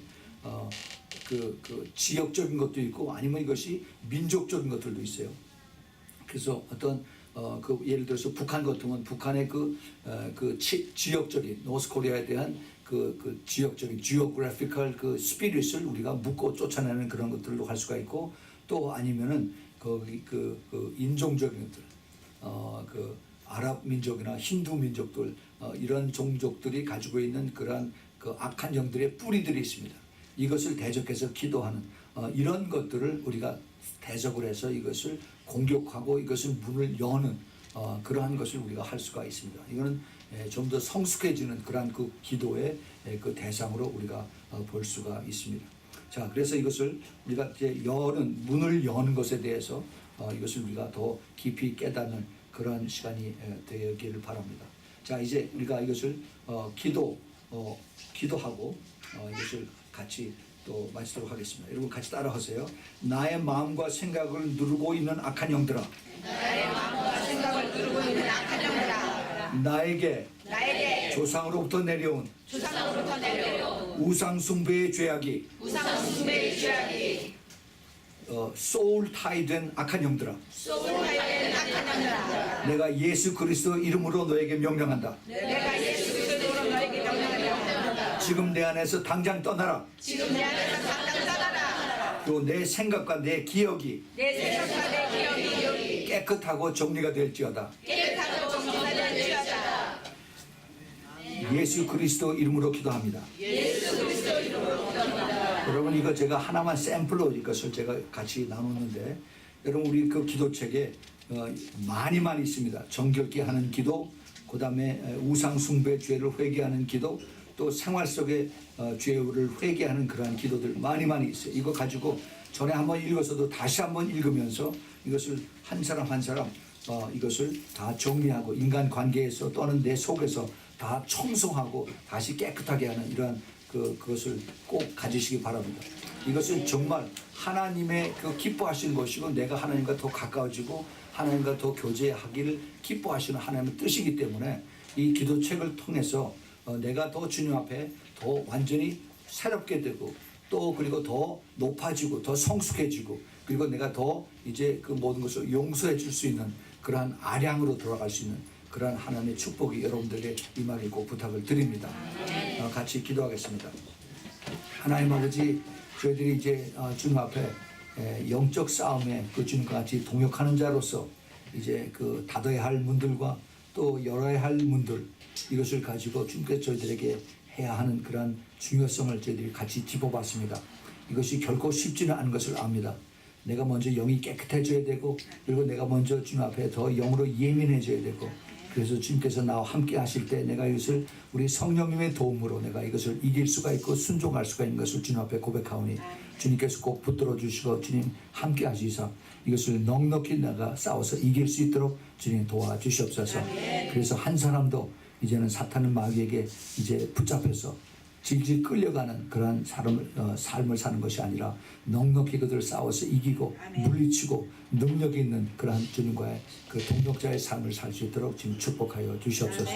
지역적인 것도 있고 아니면 이것이 민족적인 것들도 있어요. 그래서 어떤 예를 들어서 북한 같은 건 북한의 지역적인 노스코리아에 대한 지역적인 지오그래피컬 스피릿을 우리가 묶고 쫓아내는 그런 것들도 할 수가 있고 또 아니면은 인종적인 것들 아랍 민족이나 힌두 민족들 이런 종족들이 가지고 있는 그러한 악한 영들의 뿌리들이 있습니다. 이것을 대적해서 기도하는 이런 것들을 우리가 대적을 해서 이것을 공격하고 이것을 문을 여는 그러한 것을 우리가 할 수가 있습니다. 이거는 좀 더 성숙해지는 그러한 기도의 대상으로 우리가 볼 수가 있습니다. 자, 그래서 이것을 우리가 이제 문을 여는 것에 대해서 이것을 우리가 더 깊이 깨닫는 그런 시간이 되기를 바랍니다. 자, 이제 우리가 이것을 기도하고 이것을 같이 또 마치도록 하겠습니다. 여러분 같이 따라하세요. 나의 마음과 생각을 누르고 있는 악한 영들아, 나의 마음과 생각을 누르고 있는 악한 영들아, 나에게 조상으로부터 내려온 우상 숭배의 죄악이 우상 숭배의 죄악이 소울 타이된 악한 영들아, 소울하여는 악한 영들아, 내가 예수 그리스도 이름으로 너에게 명령한다. 내가 예수 그리스도로 너에게 명령한다. 지금 내 안에서 당장 떠나라. 지금 내 안에서 당장 떠나라. 또 내 생각과 내 기억이 내 생각과 내 기억이 깨끗하고 정리가 될지어다. 깨끗하고 정리가 될지어다. 예수 그리스도 이름으로 기도합니다. 예수 그리스도 이름으로 기도합니다. 여러분, 이거 제가 하나만 샘플로 이것을 제가 같이 나눴는데, 여러분 우리 그 기도책에 많이 있습니다. 정결케 하는 기도, 그 다음에 우상 숭배 죄를 회개하는 기도, 또 생활 속의 죄를 회개하는 그러한 기도들 많이 있어요. 이거 가지고 전에 한번 읽었어도 다시 한번 읽으면서 이것을 한 사람 이것을 다 정리하고 인간 관계에서 또는 내 속에서 다 청소하고 다시 깨끗하게 하는 이러한 그것을 꼭 가지시기 바랍니다. 이것은 정말 하나님의 기뻐하시는 것이고, 내가 하나님과 더 가까워지고 하나님과 더 교제하기를 기뻐하시는 하나님의 뜻이기 때문에 이 기도책을 통해서 내가 더 주님 앞에 더 완전히 새롭게 되고, 또 그리고 더 높아지고 더 성숙해지고, 그리고 내가 더 이제 그 모든 것을 용서해 줄 수 있는 그러한 아량으로 돌아갈 수 있는 그러한 하나님의 축복이 여러분들에게 임하길 꼭 부탁을 드립니다. 같이 기도하겠습니다. 하나님 아버지, 저희들이 이제 주님 앞에 영적 싸움에 그 주님과 같이 동역하는 자로서 이제 그 닫아야 할 문들과 또 열어야 할 문들, 이것을 가지고 주님께서 저희들에게 해야 하는 그러한 중요성을 저희들이 같이 짚어봤습니다. 이것이 결코 쉽지는 않은 것을 압니다. 내가 먼저 영이 깨끗해져야 되고, 그리고 내가 먼저 주님 앞에 더 영으로 예민해져야 되고, 그래서 주님께서 나와 함께 하실 때 내가 이것을 우리 성령님의 도움으로 내가 이것을 이길 수가 있고 순종할 수가 있는 것을 주님 앞에 고백하오니, 주님께서 꼭 붙들어 주시고 주님 함께 하시사 이것을 넉넉히 내가 싸워서 이길 수 있도록 주님 도와주시옵소서. 그래서 한 사람도 이제는 사탄의 마귀에게 이제 붙잡혀서 질질 끌려가는 그러한 삶을 사는 것이 아니라 넉넉히 그들을 싸워서 이기고 물리치고 능력 있는 그러한 주님과의 그 동역자의 삶을 살 수 있도록 지금 축복하여 주시옵소서.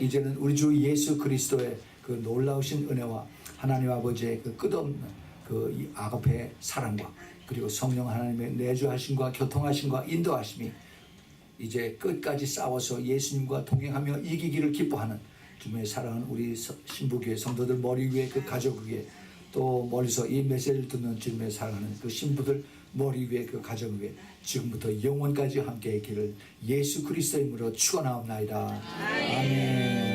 이제는 우리 주 예수 그리스도의 그 놀라우신 은혜와 하나님 아버지의 그 끝없는 그 아가페의 사랑과 그리고 성령 하나님의 내주하심과 교통하심과 인도하심이 이제 끝까지 싸워서 예수님과 동행하며 이기기를 기뻐하는 주님의 사랑하는 우리 신부교회 성도들 머리 위에 그 가족 위에, 또 멀리서 이 메시지를 듣는 주님의 사랑하는 그 신부들 머리 위에 그 가족 위에 지금부터 영원까지 함께 있기를 예수 그리스도의 이름으로 축원하옵나이다. 아멘.